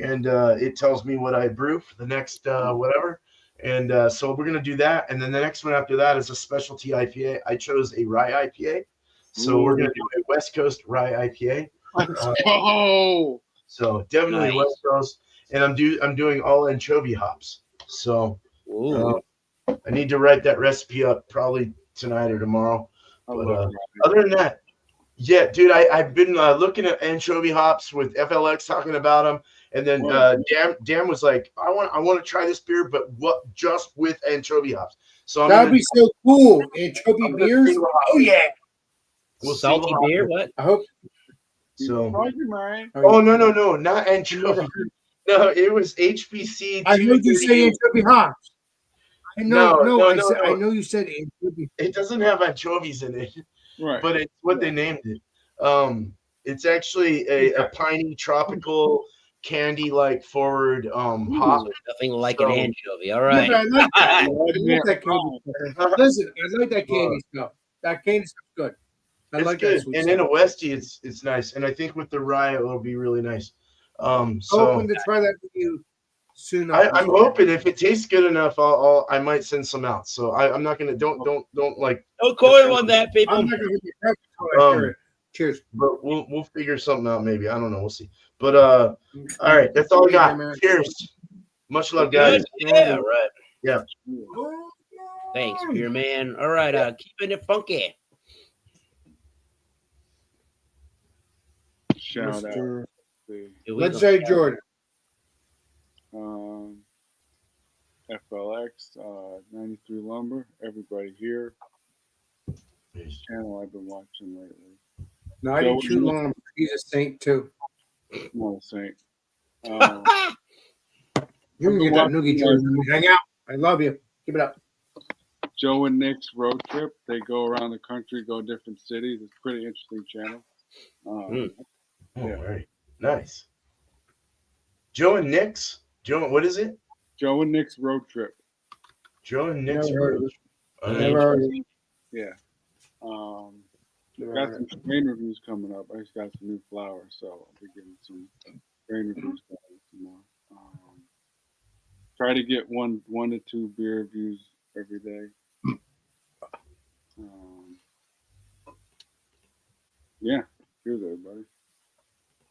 and it tells me what I brew for the next whatever. And so we're gonna do that, and then the next one after that is a specialty IPA. I chose a rye IPA, so we're gonna do a West Coast rye IPA. So definitely Nice. West Coast, and I'm doing all anchovy hops. So I need to write that recipe up probably tonight or tomorrow. But other than that, yeah, dude, I've been looking at anchovy hops with FLX talking about them, and then Dan was like, I want to try this beer, but what just with anchovy hops? So That'd be so cool. Anchovy beers. Oh yeah. We'll see Salty what beer. happens. What? I hope. So Man. oh no, not anchovy. No, it was HBC. I heard you say anchovy hops. I know. No, I know you said anchovy. It doesn't have anchovies in it. Right. But it's what they named it. It's actually a piney tropical candy like forward hop. Nothing like So- an anchovy. All Yeah, right. but I like that. I Yeah. like that candy stuff. Listen, I like that candy stuff. That candy stuff's good. I It's like good. that sweet And stuff. in a Westie, it's nice. And I think with the rye, it'll be really nice. So Hoping to try that with you soon. I'm hoping if it tastes good enough, I might send some out. So I'm not gonna don't like, No coil on that, people. I'm not gonna hit your prep until I hear it. Cheers. but we'll figure something out maybe. I don't know. We'll see. But all right, that's all I got. Cheers. Much love, guys. Good. Yeah, right. Yeah. Thanks, Beer Man. All right, keeping it funky. Shout out. Mr. to, Here we Let's go. say Jordan. FLX 93 Lumber. Everybody here. Peace. Channel I've been watching lately. 92 long. He's a saint too. No saint. You can get that noogie Jordan. Hang out. I love you. Keep it up. Joe and Nick's road trip. They go around the country, go different cities. It's a pretty interesting channel. All right. Nice. Joe and Nick's. Joe, what is it? Joe and Nick's road trip. Joe and Nick's. Never heard of it. All right. Never heard of it. Yeah. Never Got heard some of it. strain reviews coming up. I just got some new flowers, so I'll be getting some strain reviews going some more. Try to get one to two beer reviews every day. Yeah. Cheers, everybody.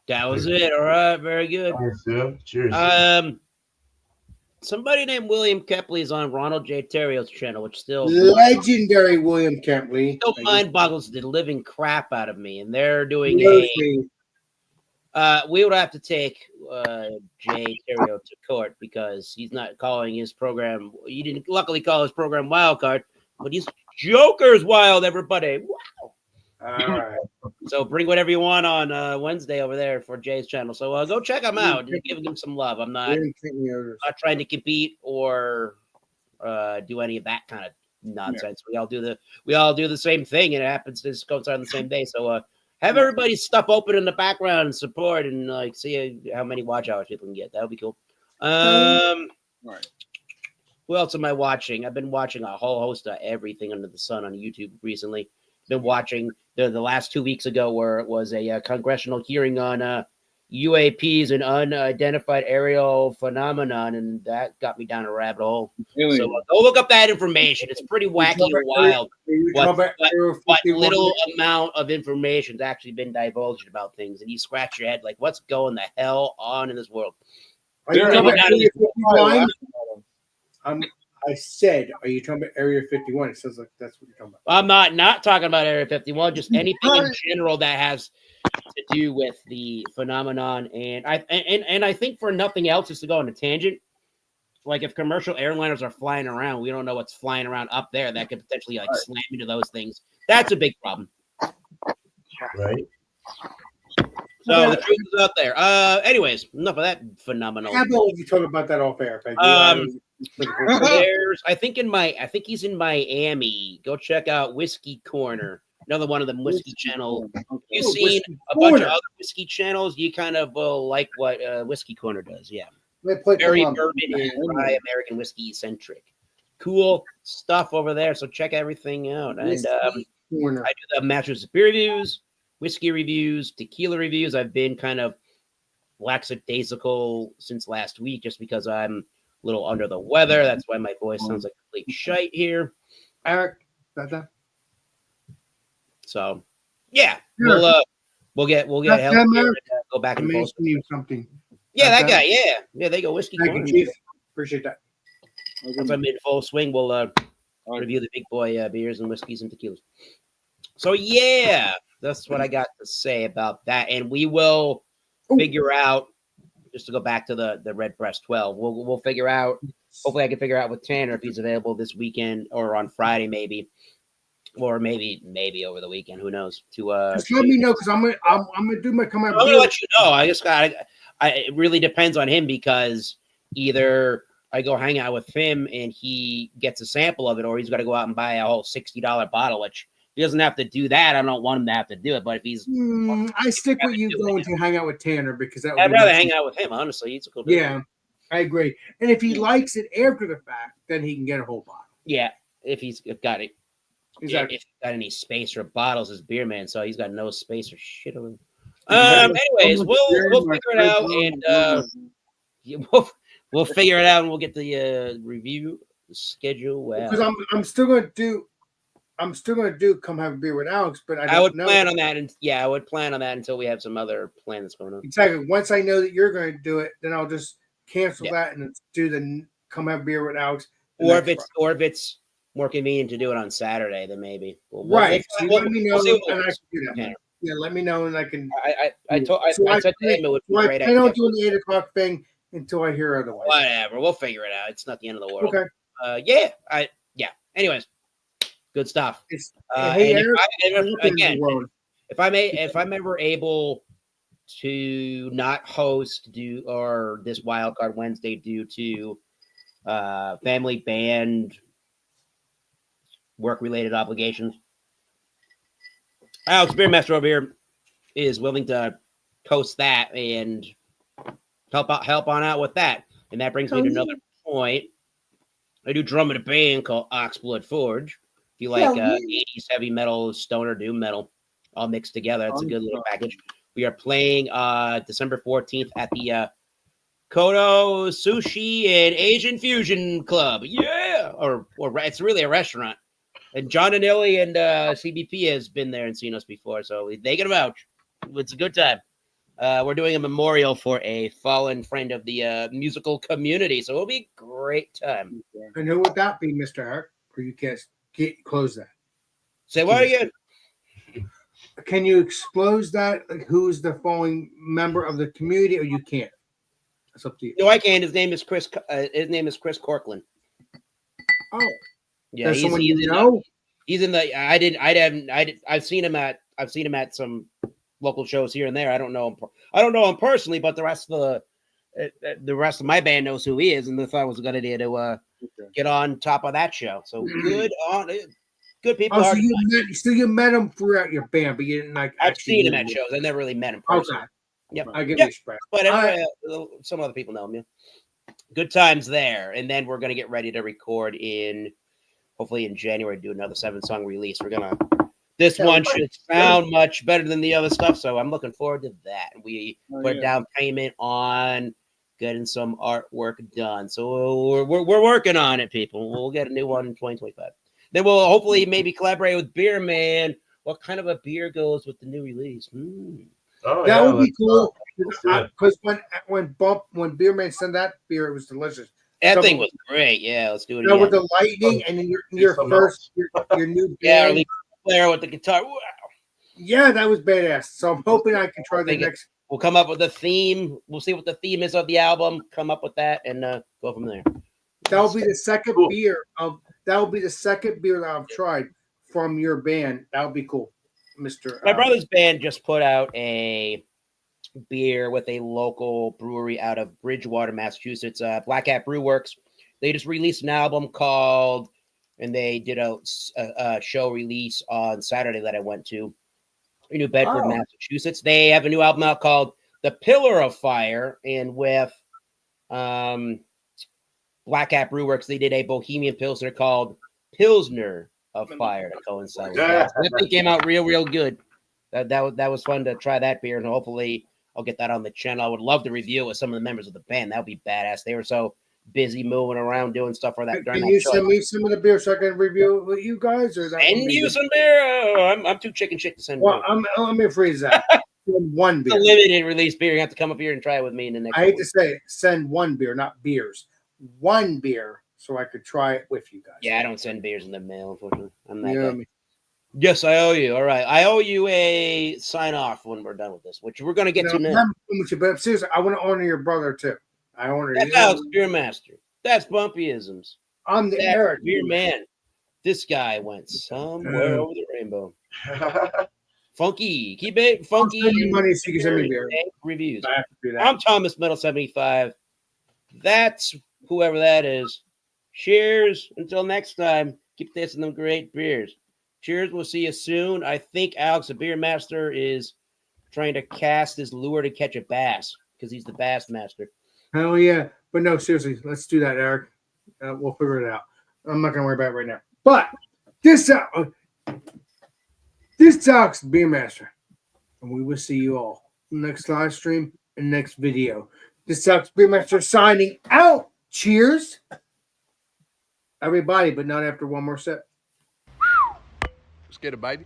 That was it. All right, very good. Thanks, Sue. Cheers. Somebody named William Kepley is on Ronald J. Terrio's channel, which still Legendary William Kempley. still mind boggles the living crap out of me. And they're doing Mostly. we would have to take Jay Terrio to court because he's not calling his program. He didn't luckily call his program Wild Card, but he's Joker's Wild, everybody. Wow. All right. So bring whatever you want on Wednesday over there for Jay's channel. So go check him out. Just give him some love. I'm not William Kempley orders. trying to compete or do any of that kind of nonsense. We all do the same thing, and it happens to coincide on the same day. So have everybody's stuff open in the background and support, and like see how many watch hours people can get. That would be cool. Right. Who else am I watching? I've been watching a whole host of everything under the sun on YouTube recently. Been watching the last 2 weeks ago where it was a congressional hearing on UAPs and unidentified aerial phenomenon, and that got me down a rabbit hole. So go look up that information. It's pretty wacky and wild. What little amount of information's actually been divulged about things, and you scratch your head like, what's going the hell on in this world? Are you There talking are about Area 51? I said, are you talking about Area 51? It sounds like that's what you're talking about. I'm not talking about Area 51, just anything in general that has to do with the phenomenon. And I think for nothing else, just to go on a tangent, like if commercial airliners are flying around, we don't know what's flying around up there that could potentially like slam into those things. That's a big problem. Right. So the truth is out there. Anyways, enough of that phenomenal. How about you talk about that off air? There's, I think he's in Miami. Go check out Whiskey Corner, another one of them whiskey channels. You've seen a bunch of other whiskey channels. You kind of will like what Whiskey Corner does. Yeah, very bourbon and rye American whiskey centric. Cool stuff over there. So check everything out. And I do the Masters of Beer reviews, whiskey reviews, tequila reviews. I've been kind of lackadaisical since last week just because I'm a little under the weather. That's why my voice sounds like complete shite here. Eric, so yeah, we'll get help here and, go back and forth. you something. Yeah, that guy. Yeah. They go Whiskey Thank Corner. you, Chief. Appreciate that. Once I'm in full swing, we'll review the big boy beers and whiskeys and tequilas. So yeah, that's what I got to say about that, and we will figure out. Just to go back to the Red Breast 12, we'll figure out. Hopefully, I can figure out with Tanner if he's available this weekend or on Friday, maybe, or maybe over the weekend. Who knows? Just let me know because I'm gonna do my come out. I'm gonna let you know. It really depends on him because either I go hang out with him and he gets a sample of it, or he's got to go out and buy a whole $60 bottle, which he doesn't have to do that, I don't want him to have to do it. But if he's, I stick with you going to hang out with Tanner because that would I'd be rather much hang easier. out with him. Honestly, he's a cool dude. Yeah, I agree. And if he likes it after the fact, then he can get a whole bottle. Yeah, if he's got it. Exactly. If he's got any space or bottles, his beer man, so he's got no space or shit over him. Anyways, we'll figure it out, and we'll figure it out, and we'll get the review schedule. Well, Because I'm still going to do come have a beer with Alex, but I would plan on that, and I would plan on that until we have some other plans going on. Exactly. Once I know that you're going to do it, then I'll just cancel that and do the come have a beer with Alex. Or if it's more convenient to do it on Saturday, then maybe. Right. So let me know, we'll and I can do that. Yeah, let me know, and I can. I said to him it would be I great. plan on doing the 8:00 thing until I hear otherwise. Whatever, we'll figure it out. It's not the end of the world. Okay. Yeah. Anyways, good stuff. Hey, and Eric, if I'm ever able to not host this Wild Card Wednesday due to family band work related obligations, Alex Beermaster over here is willing to host that and help on out with that. And that brings me to another point. I do drum in a band called Oxblood Forge. If you like 80s heavy metal, stoner doom metal, all mixed together, it's a good little package. We are playing December 14th at the Kodo Sushi and Asian Fusion Club. Yeah, or it's really a restaurant. And John Anilli and CBP has been there and seen us before, so they can vouch. It's a good time. We're doing a memorial for a fallen friend of the musical community, so it'll be a great time. And who would that be, Mr. Eric? Or you can't close that? Say what again? Can you expose that? Like, who's the fallen member of the community, or you can't? That's up to you. No, I can. His name is Chris. His name is Chris Corkland. Oh, yeah. He's in the. I've seen him at some local shows here and there. I don't know him personally, but the rest of my band knows who he is, and they thought it was a good idea to get on top of that show. So good people. Oh, so you met him throughout your band, but you didn't like. I've seen him at shows. I never really met him personally. Okay. Yep. I give you respect. But some other people know him. Yeah. Good times there, and then we're gonna get ready to record hopefully in January, do another 7-song release. This one should sound much better than the other stuff, so I'm looking forward to that. We put a down payment on getting some artwork done, so we're working on it, people. We'll get a new one in 2025. Then we'll hopefully maybe collaborate with Beer Man. What kind of a beer goes with the new release? That would be cool. Because when Beer Man sent that beer, it was delicious. That thing was great. Yeah, let's do it again. With the lightning and then your new band. Player with the guitar. Wow. Yeah, that was badass. So I'm hoping I can try the next. We'll come up with a theme. We'll see what the theme is of the album. Come up with that and go from there. That'll be the second beer that I've tried from your band. That'll be cool, Mr. My brother's band just put out a beer with a local brewery out of Bridgewater, Massachusetts, Black Hat Brew Works. They just released an album called, and they did a show release on Saturday that I went to in New Bedford, Massachusetts. They have a new album out called The Pillar of Fire, and with Black Hat Brew Works, they did a Bohemian Pilsner called Pilsner of Fire to coincide with that. So it came out real good. That was fun to try that beer, and hopefully I'll get that on the channel. I would love to review it with some of the members of the band. That would be badass. They were so busy moving around doing stuff for that. Can you send me some of the beer so I can review it with you guys? Or send you some beer? I'm too chicken shit to send. Well, let me freeze that. Send one beer. It's a limited release beer. You have to come up here and try it with me in the next. I hate to say it. Send one beer, not beers. One beer, so I could try it with you guys. Yeah, I don't send beers in the mail, unfortunately. I'm that guy. Me. Yes, I owe you. All right, I owe you a sign off when we're done with this, which we're gonna get to now. But seriously, I want to honor your brother too. I honor you. That's Alex Beermaster. That's Bumpyisms. I'm the Eric Beer Man. This guy went somewhere over the rainbow. Funky. Keep it funky. I'll send you money so you can send me beer. Reviews. I have to do that. I'm Thomas Metal 75. That's whoever that is. Cheers. Until next time. Keep tasting them great beers. Cheers. We'll see you soon. I think Alex, the beer master, is trying to cast his lure to catch a bass because he's the bass master. Hell yeah. But no, seriously, let's do that, Eric. We'll figure it out. I'm not going to worry about it right now. But this Alex, the beer master. And we will see you all next live stream and next video. This Alex, beer master, signing out. Cheers. Everybody, but not after one more sip. Let's get it, baby.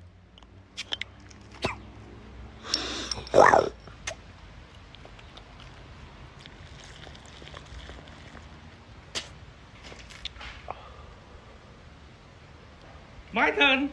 My turn.